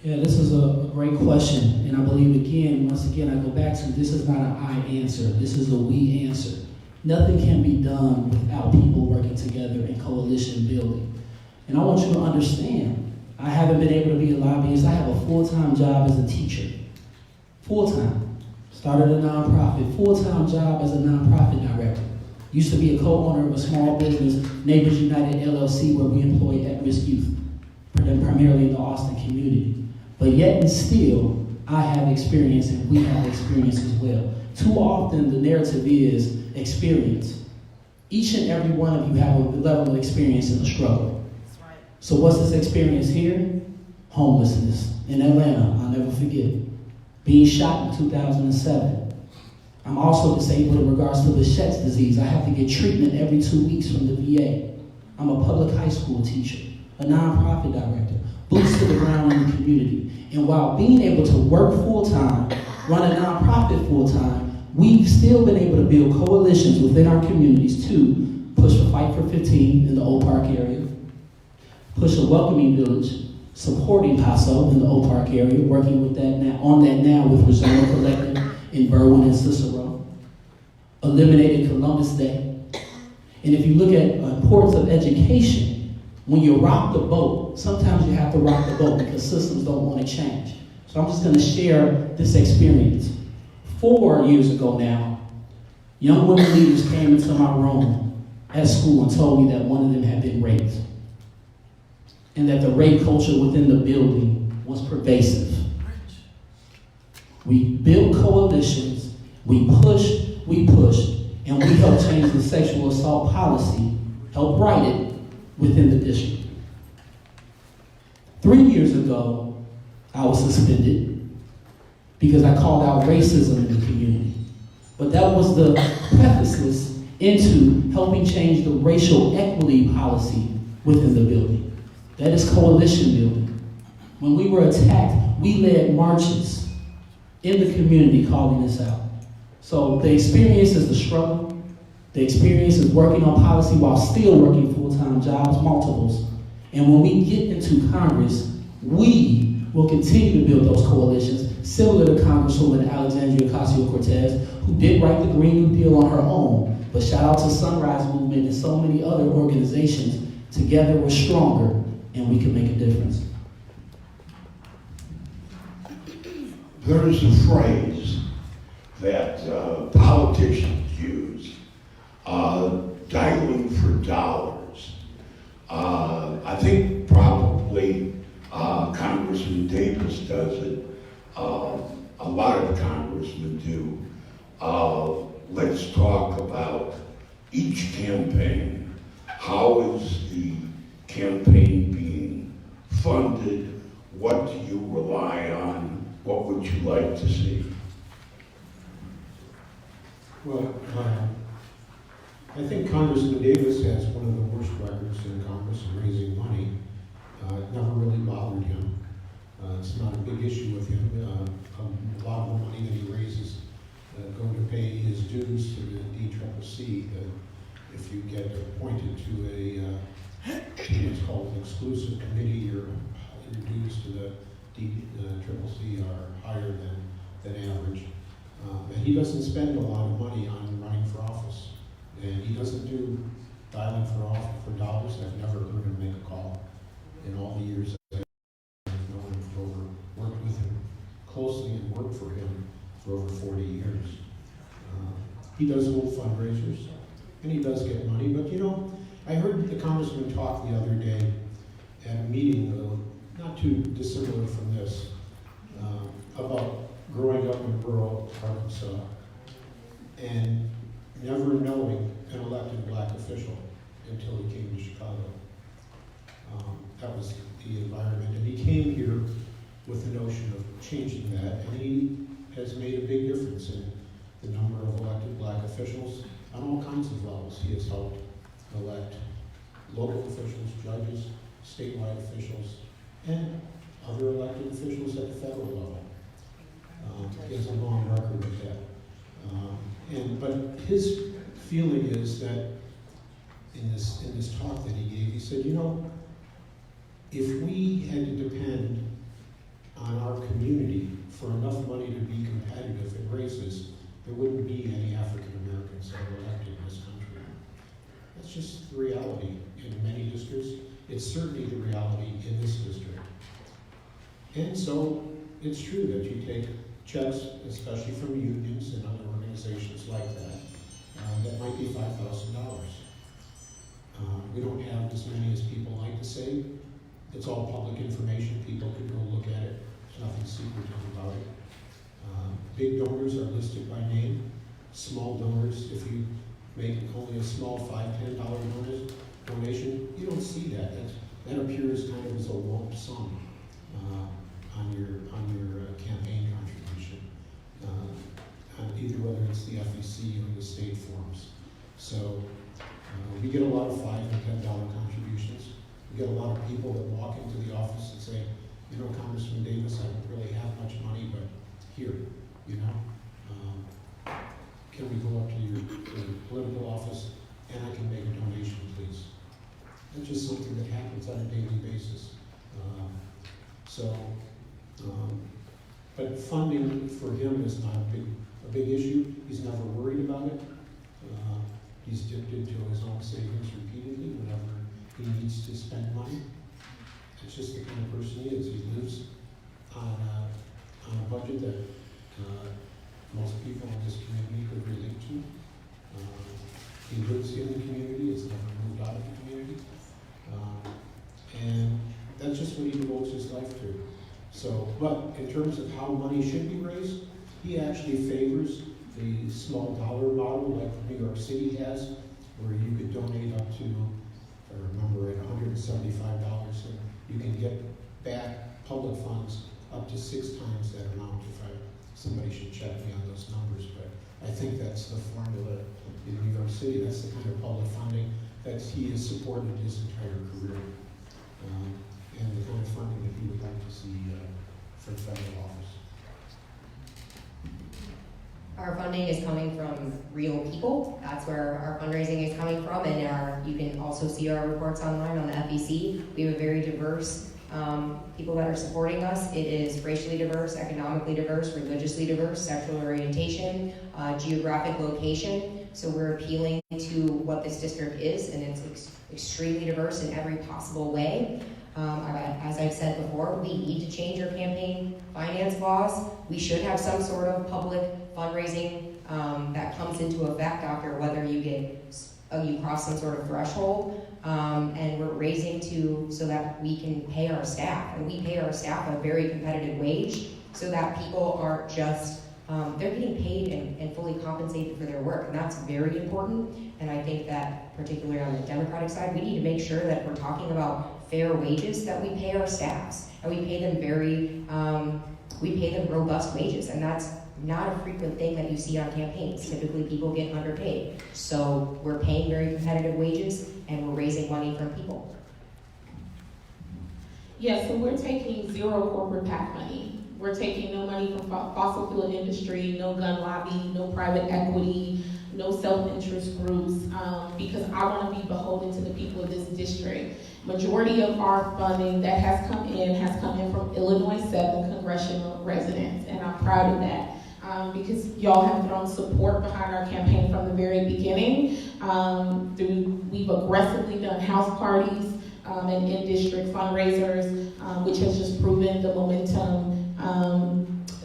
Yeah, this is a great question, and I believe once again, I go back to this is not an I answer, this is a we answer. Nothing can be done without people working together in coalition building. And I want you to understand, I haven't been able to be a lobbyist. I have a full-time job as a teacher. Full-time. Started a nonprofit, full-time job as a nonprofit director. Used to be a co-owner of a small business, Neighbors United LLC, where we employ at-risk youth, primarily in the Austin community. But yet and still, I have experience and we have experience as well. Too often the narrative is experience. Each and every one of you have a level of experience in the struggle. That's right. So what's this experience here? Homelessness in Atlanta, I'll never forget. Being shot in 2007. I'm also disabled in regards to Behçet's disease. I have to get treatment every 2 weeks from the VA. I'm a public high school teacher, a nonprofit director, boots to the ground in the community. And while being able to work full-time, run a nonprofit full-time, we've still been able to build coalitions within our communities to push for Fight for 15 in the Oak Park area, push a welcoming village, supporting PASO in the Oak Park area, working with that now with Reserve Collective in Berwyn and Cicero, eliminated Columbus Day. And if you look at the importance of education, when you rock the boat, sometimes you have to rock the boat because systems don't want to change. So I'm just going to share this experience. 4 years ago now, young women leaders came into my room at school and told me that one of them had been raped and that the rape culture within the building was pervasive. We built coalitions, we pushed, and we helped change the sexual assault policy, helped write it within the district. 3 years ago, I was suspended because I called out racism in the community. But that was the preface into helping change the racial equity policy within the building. That is coalition building. When we were attacked, we led marches in the community calling this out. So the experience is the struggle. The experience is working on policy while still working full-time jobs, multiples. And when we get into Congress, we will continue to build those coalitions, similar to Congresswoman Alexandria Ocasio-Cortez, who did write the Green New Deal on her own. But shout out to Sunrise Movement and so many other organizations. Together we're stronger and we can make a difference. There is a phrase that politicians use, dialing for dollars. I think probably Congressman Davis does it. A lot of congressmen do. let's talk about each campaign. How is the campaign being funded? What do you rely on? What would you like to see? Well, I think Congressman Davis has one of the worst records in Congress in raising money. It never really bothered him. It's not a big issue with him. A lot of the money that he raises go to pay his dues to the DFA. If you get appointed to what's called an exclusive committee, your dues to the DFA are higher than average. And he doesn't spend a lot of money on running for office. And he doesn't do dialing for dollars. I've never heard him make a call in all the years I've known him for worked with him closely and worked for him for over 40 years. He does hold fundraisers, and he does get money. But you know, I heard the congressman talk the other day at a meeting, not too dissimilar from this, about growing up in rural Arkansas and never knowing an elected black official until he came to Chicago. That was the environment. And he came here with the notion of changing that, and he has made a big difference in the number of elected black officials on all kinds of levels. He has helped elect local officials, judges, statewide officials, and other elected officials at the federal level. He has a long record with that. But his feeling is that in this talk that he gave, he said, you know, if we had to depend on our community for enough money to be competitive in races, there wouldn't be any African Americans that are elected in this country. That's just the reality in many districts. It's certainly the reality in this district. And so it's true that you take checks, especially from unions and other organizations like that, that might be $5,000. We don't have as many as people like to say. It's all public information. People can go look at it. There's nothing secretive about it. Big donors are listed by name. Small donors, if you make only a small $5, $10 donation, you don't see that. That appears kind of as a lump sum on your campaign contribution, either whether it's the FEC or the state forms. So we get a lot of $5 and $10 contributions. We get a lot of people that walk into the office and say, you know, Congressman Davis, I don't really have much money, but here, you know, can we go up to your political office and I can make a donation, please? That's just something that happens on a daily basis. But funding for him is not a big issue. He's never worried about it. He's dipped into his own savings repeatedly whenever he needs to spend money. It's just the kind of person he is. He lives on a budget that most people in this community could relate to. He lives in the community. Has never moved out of the community. And that's just what he devotes his life to. So, but in terms of how money should be raised, he actually favors the small dollar model like New York City has, where you could donate up to, if I remember right, $175, and you can get back public funds up to 6 times that amount. Somebody should check me on those numbers, but I think that's the formula in New York City. That's the kind of public funding that he has supported his entire career, and the kind of funding that he would like to see for federal office. Our funding is coming from real people. That's where our fundraising is coming from, and you can also see our reports online on the FEC. We have a very diverse people that are supporting us. It is racially diverse, economically diverse, religiously diverse, sexual orientation, geographic location. So we're appealing to what this district is, and it's extremely diverse in every possible way. As I've said before, we need to change our campaign finance laws. We should have some sort of public fundraising that comes into effect after whether you cross some sort of threshold, and we're raising so that we can pay our staff, and we pay our staff a very competitive wage so that people aren't just they're getting paid and fully compensated for their work, and that's very important. And I think that particularly on the Democratic side, we need to make sure that we're talking about fair wages, that we pay our staffs, and we pay them robust wages, and that's not a frequent thing that you see on campaigns. Typically people get underpaid. So we're paying very competitive wages and we're raising money from people. Yeah, so we're taking zero corporate PAC money. We're taking no money from fossil fuel industry, no gun lobby, no private equity, no self-interest groups, because I want to be beholden to the people of this district. Majority of our funding that has come in from Illinois 7 Congressional residents, and I'm proud of that. Because y'all have thrown support behind our campaign from the very beginning. We've aggressively done house parties and in-district fundraisers, which has just proven the momentum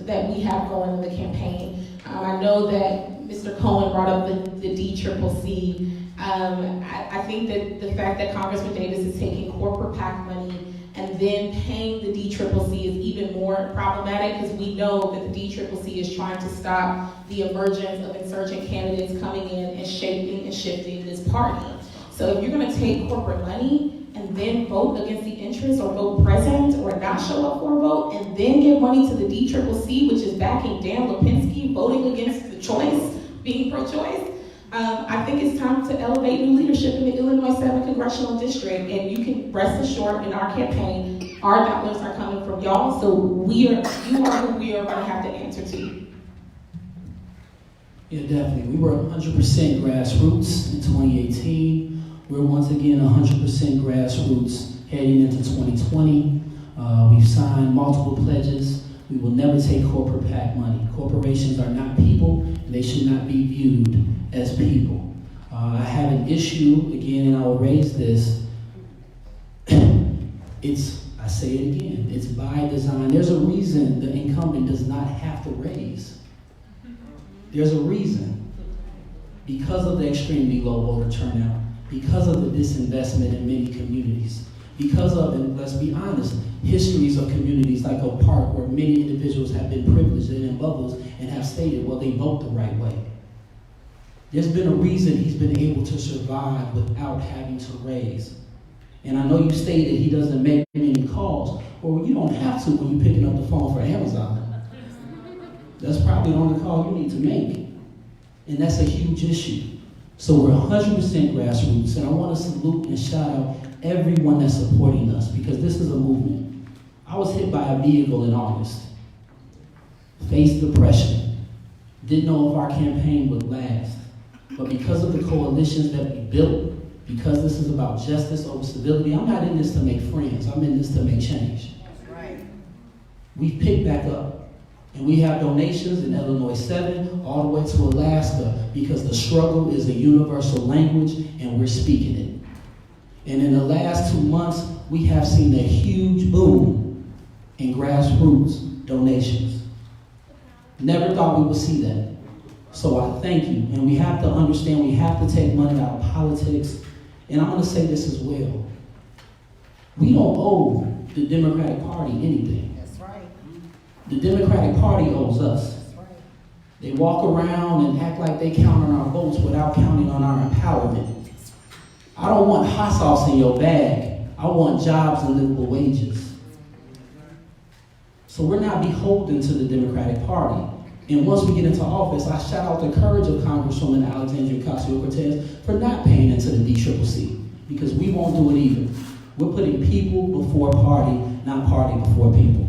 that we have going in the campaign. I know that Mr. Cohen brought up the DCCC. I think that the fact that Congressman Davis is taking corporate PAC money and then paying the DCCC is even more problematic, because we know that the DCCC is trying to stop the emergence of insurgent candidates coming in and shaping and shifting this party. So if you're going to take corporate money and then vote against the interests or vote present or not show up for a vote and then give money to the DCCC, which is backing Dan Lipinski, voting against the choice, being pro-choice, I think it's time to elevate new leadership in the Illinois 7 Congressional District, and you can rest assured in our campaign, our dollars are coming from y'all, so you are who we are going to have to answer to. Yeah, definitely. We were 100% grassroots in 2018. We're once again 100% grassroots heading into 2020. We've signed multiple pledges. We will never take corporate PAC money. Corporations are not people, and they should not be viewed as people. I have an issue, again, and I will raise this. I say it again, it's by design. There's a reason the incumbent does not have to raise. There's a reason. Because of the extremely low voter turnout, because of the disinvestment in many communities, because of, and let's be honest, histories of communities like Oak Park where many individuals have been privileged and in bubbles and have stated, well, they vote the right way. There's been a reason he's been able to survive without having to raise. And I know you stated he doesn't make many calls. Well, you don't have to when you're picking up the phone for Amazon. That's probably the only call you need to make. And that's a huge issue. So we're 100% grassroots, and I want to salute and shout out everyone that's supporting us, because this is a movement. I was hit by a vehicle in August. Faced depression. Didn't know if our campaign would last. But because of the coalitions that we built, because this is about justice over civility, I'm not in this to make friends. I'm in this to make change. That's right. We've picked back up. And we have donations in Illinois 7 all the way to Alaska, because the struggle is a universal language and we're speaking it. And in the last 2 months, we have seen a huge boom in grassroots donations. Never thought we would see that. So I thank you. And we have to understand we have to take money out of politics. And I'm going to say this as well. We don't owe the Democratic Party anything. That's right. The Democratic Party owes us. That's right. They walk around and act like they count on our votes without counting on our empowerment. I don't want hot sauce in your bag. I want jobs and livable wages. So we're not beholden to the Democratic Party. And once we get into office, I shout out the courage of Congresswoman Alexandria Ocasio-Cortez for not paying into the DCCC, because we won't do it either. We're putting people before party, not party before people.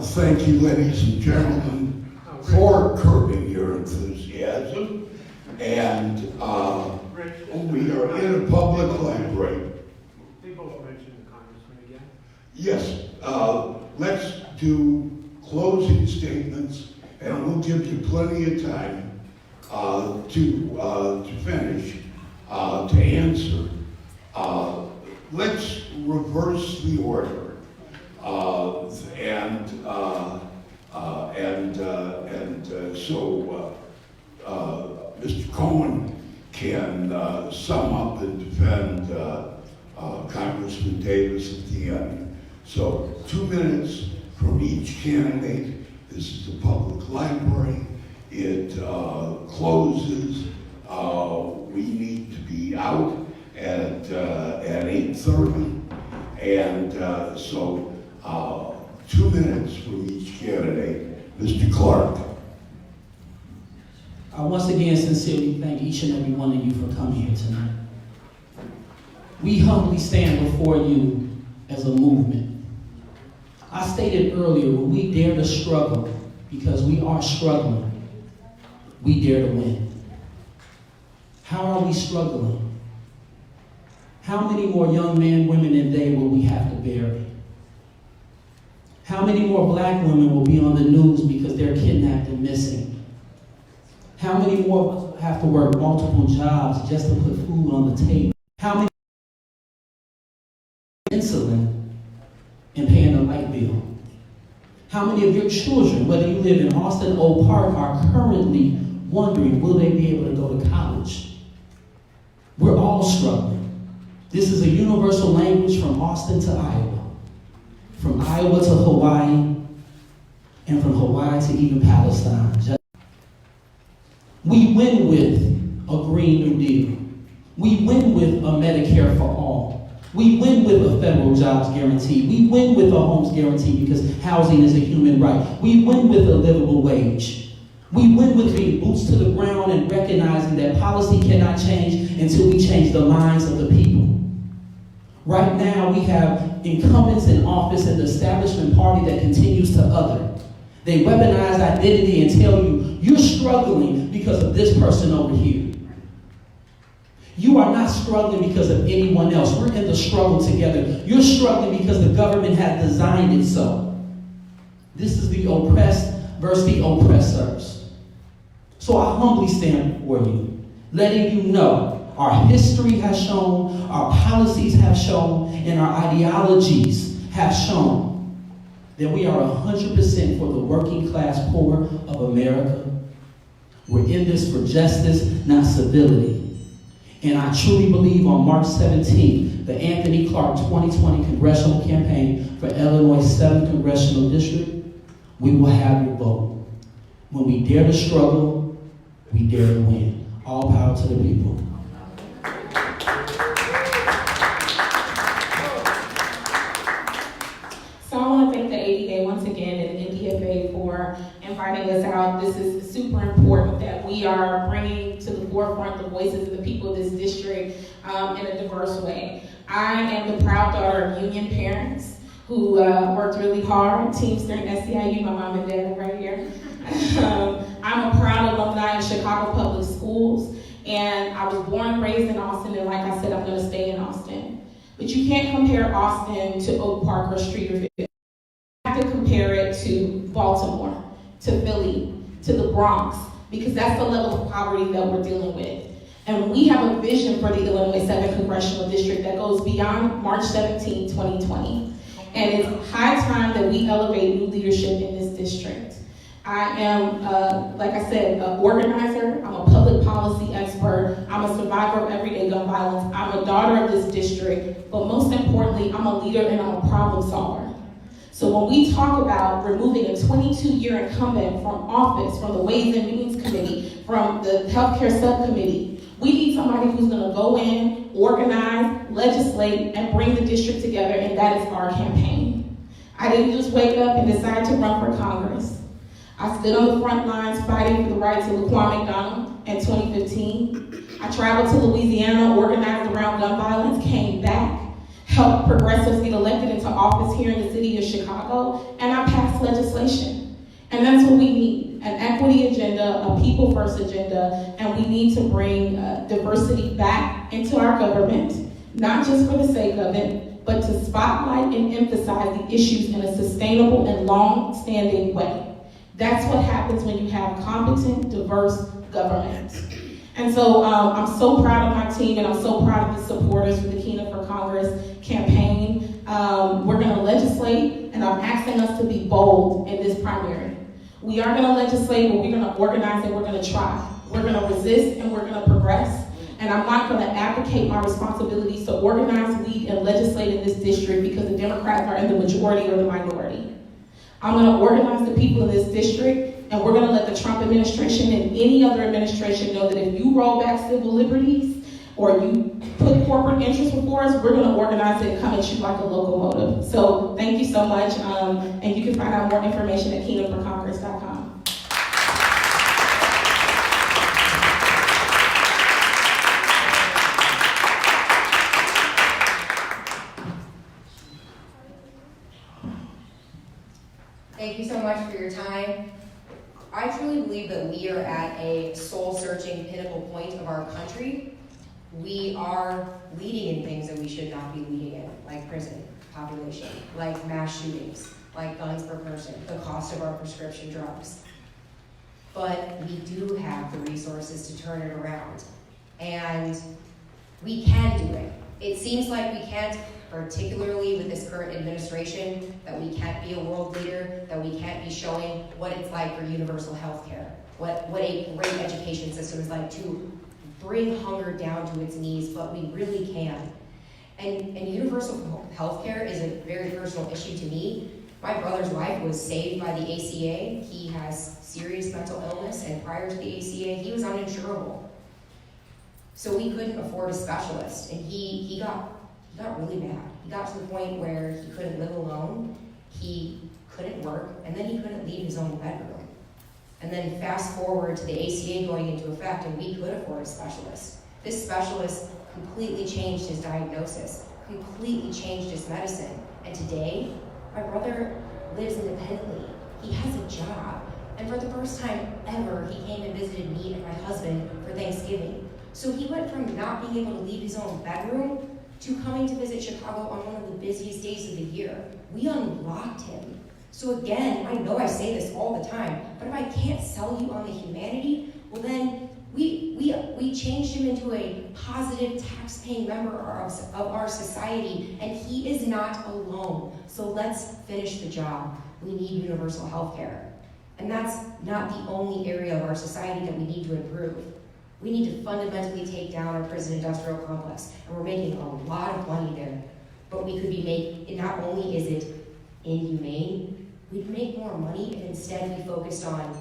Thank you, ladies and gentlemen, for curbing your enthusiasm. And we are in a public library. They both mentioned the congressman again. Yes, let's do closing statements, and we'll give you plenty of time to finish, to answer. Let's reverse the order, so Mr. Cohen can sum up and defend Congressman Davis at the end. So 2 minutes from each candidate, This is a public library. It closes. We need to be out at 8:30. And so 2 minutes from each candidate. Mr. Clark. I once again sincerely thank each and every one of you for coming here tonight. We humbly stand before you as a movement. I stated earlier, when we dare to struggle, because we are struggling, we dare to win. How are we struggling? How many more young men, women, and they will we have to bury? How many more black women will be on the news because they're kidnapped and missing? How many more of us will have to work multiple jobs just to put food on the table? How many insulin and paying a light bill? How many of your children, whether you live in Austin, Oak Park, are currently wondering, will they be able to go to college? We're all struggling. This is a universal language from Austin to Iowa, from Iowa to Hawaii, and from Hawaii to even Palestine. We win with a Green New Deal. We win with a Medicare for all. We win with a federal jobs guarantee. We win with a homes guarantee because housing is a human right. We win with a livable wage. We win with being boots to the ground and recognizing that policy cannot change until we change the minds of the people. Right now, we have incumbents in office and the establishment party that continues to other. They weaponize identity and tell you, you're struggling because of this person over here. You are not struggling because of anyone else. We're in the struggle together. You're struggling because the government has designed it so. This is the oppressed versus the oppressors. So I humbly stand before you, letting you know our history has shown, our policies have shown, and our ideologies have shown that we are 100% for the working class poor of America. We're in this for justice, not civility. And I truly believe on March 17th, the Anthony Clark 2020 Congressional Campaign for Illinois 7th Congressional District, we will have your vote. When we dare to struggle, we dare to win. All power to the people. So I want to thank the ADA once again and the DFA for inviting us out. This is super important that we are bringing to the forefront the voices of the people of this district in a diverse way. I am the proud daughter of union parents who worked really hard, Teamster and SEIU, my mom and dad right here. I'm a proud alumni of Chicago Public Schools, and I was born and raised in Austin, and like I said, I'm going to stay in Austin. But you can't compare Austin to Oak Park or Streeterville. You have to compare it to Baltimore, to Philly, to the Bronx, because that's the level of poverty that we're dealing with. And we have a vision for the Illinois 7th Congressional District that goes beyond March 17, 2020. And it's high time that we elevate new leadership in this district. I am, like I said, an organizer. I'm a public policy expert. I'm a survivor of everyday gun violence. I'm a daughter of this district. But most importantly, I'm a leader and I'm a problem solver. So when we talk about removing a 22-year incumbent from office, from the Ways and Means Committee, from the Healthcare Subcommittee, we need somebody who's going to go in, organize, legislate, and bring the district together, and that is our campaign. I didn't just wake up and decide to run for Congress. I stood on the front lines fighting for the rights of Laquan McDonald in 2015. I traveled to Louisiana, organized around gun violence, came back, helped progressives get elected into office here in the city of Chicago, and I passed legislation. And that's what we need, an equity agenda, a people-first agenda, and we need to bring diversity back into our government, not just for the sake of it, but to spotlight and emphasize the issues in a sustainable and long-standing way. That's what happens when you have competent, diverse government. And so I'm so proud of my team, and I'm so proud of the supporters for the Kina for Congress campaign. We're going to legislate, and I'm asking us to be bold in this primary. We are going to legislate, but we're going to organize, and we're going to try. We're going to resist, and we're going to progress. And I'm not going to abdicate my responsibilities to organize, lead, and legislate in this district because the Democrats are in the majority or the minority. I'm going to organize the people in this district, and we're going to let the Trump administration and any other administration know that if you roll back civil liberties or you put corporate interests before us, we're going to organize it and come at you like a locomotive. So thank you so much, and you can find out more information at kingdomforcongress.com. Thank you so much for your time. I truly believe that we are at a soul-searching pinnacle point of our country. We are leading in things that we should not be leading in, like prison population, like mass shootings, like guns per person, the cost of our prescription drugs. But we do have the resources to turn it around, and we can do it. It seems like we can't, particularly with this current administration, that we can't be a world leader, that we can't be showing what it's like for universal health care, what a great education system is like to bring hunger down to its knees, but we really can. And universal health care is a very personal issue to me. My brother's wife was saved by the ACA. He has serious mental illness, and prior to the ACA, he was uninsurable. So we couldn't afford a specialist, and he got really mad. He got to the point where he couldn't live alone, he couldn't work, and then he couldn't leave his own bedroom. And then fast forward to the ACA going into effect, and we could afford a specialist. This specialist completely changed his diagnosis, completely changed his medicine. And today, my brother lives independently. He has a job. And for the first time ever, he came and visited me and my husband for Thanksgiving. So he went from not being able to leave his own bedroom to coming to visit Chicago on one of the busiest days of the year. We unlocked him. So again, I know I say this all the time, but if I can't sell you on the humanity, well then we changed him into a positive tax-paying member of our society, and he is not alone. So let's finish the job. We need universal health care. And that's not the only area of our society that we need to improve. We need to fundamentally take down our prison industrial complex, and we're making a lot of money there. But we could be making, not only is it inhumane, we'd make more money if instead we focused on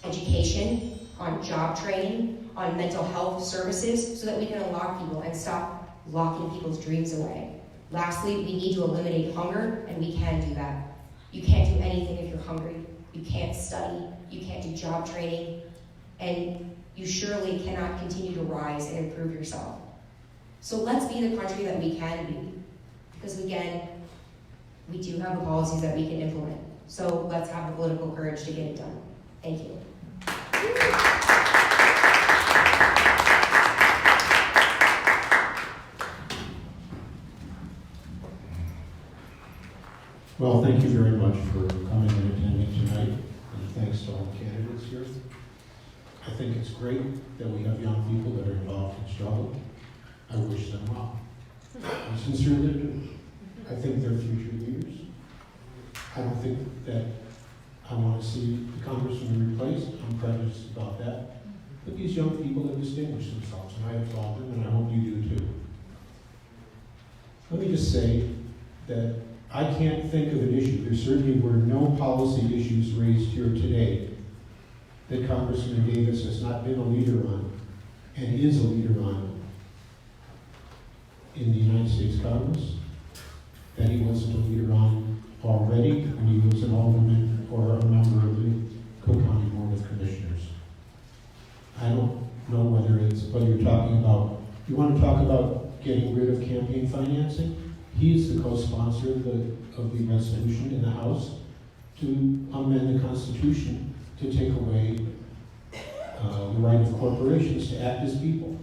education, on job training, on mental health services, so that we can unlock people and stop locking people's dreams away. Lastly, we need to eliminate hunger, and we can do that. You can't do anything if you're hungry. You can't study. You can't do job training. And you surely cannot continue to rise and improve yourself. So let's be the country that we can be. Because again, we do have the policies that we can implement. So let's have the political courage to get it done. Thank you. Well, thank you very much for coming and attending tonight, and thanks to all the candidates here. I think it's great that we have young people that are involved in struggle. I wish them well. I sincerely do. I think they're future leaders. I don't think that I want to see the congressman replaced. I'm prejudiced about that. But these young people have distinguished themselves, and I applaud them, and I hope you do too. Let me just say that I can't think of an issue. There certainly were no policy issues raised here today that Congressman Davis has not been a leader on and is a leader on in the United States Congress, that he wasn't a leader on already when he was an alderman or a member of the Cook County Board of Commissioners. I don't know whether you're talking about, you want to talk about getting rid of campaign financing? He's the co-sponsor of the resolution in the House to amend the Constitution to take away the right of corporations to act as people.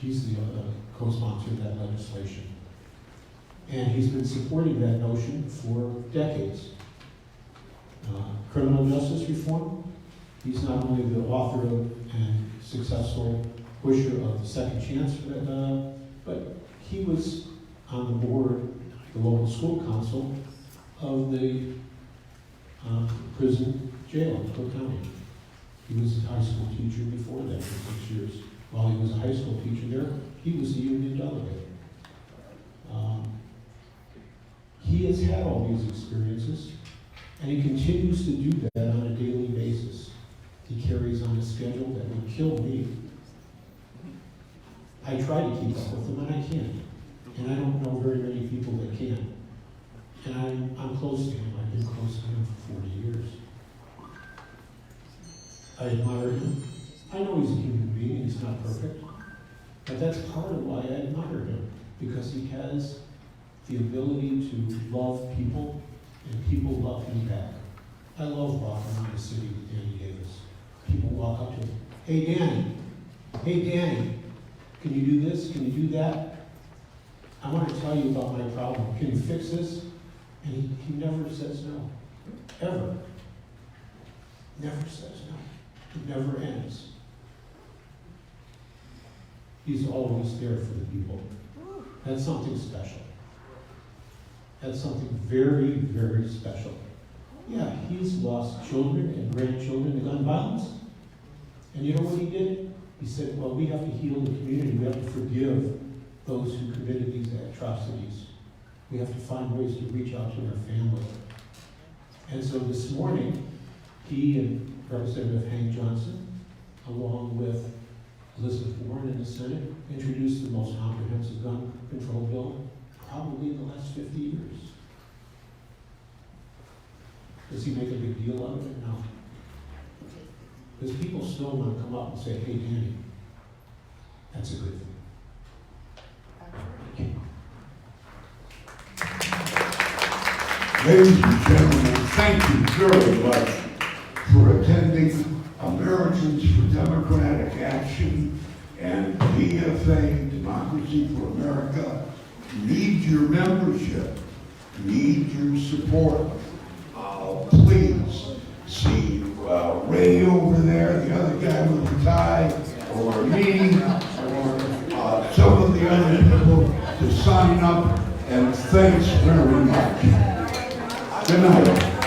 He's the co-sponsor of that legislation. And he's been supporting that notion for decades. Criminal justice reform, he's not only the author of and successful pusher of the second chance, but he was on the board, the local school council of the prison jail in Cook County. He was a high school teacher before that for 6 years. While he was a high school teacher there, he was the union delegate. He has had all these experiences, And he continues to do that on a daily basis. He carries on a schedule that would kill me. I try to keep up with him, and I can't. And I don't know very many people that can. And I'm close to him. I've been close to him for 40 years. I admire him. I know he's a human being and he's not perfect. But that's part of why I admire him, because he has the ability to love people, and people love him back. I love walking around the city with Danny Davis. People walk up to him, hey Danny, can you do this, can you do that? I want to tell you about my problem, can you fix this? And he never says no, ever. Never says no, it never ends. He's always there for the people. That's something special. That's something very, very special. Yeah, he's lost children and grandchildren to gun violence. And you know what he did? He said, well, we have to heal the community. We have to forgive those who committed these atrocities. We have to find ways to reach out to their family. And so this morning, he and Representative Hank Johnson, along with Elizabeth Warren in the Senate, introduced the most comprehensive gun control bill probably in the last 50 years. Does he make a big deal out of it? No. Because people still want to come up and say, hey, Danny, that's a good thing. Ladies and gentlemen, thank you very much for attending Americans for Democratic Action and DFA, Democracy for America. Need your membership, need your support. Please see Ray over there, the other guy with the tie, or me, or some of the other people to sign up, and thanks very much. Good night.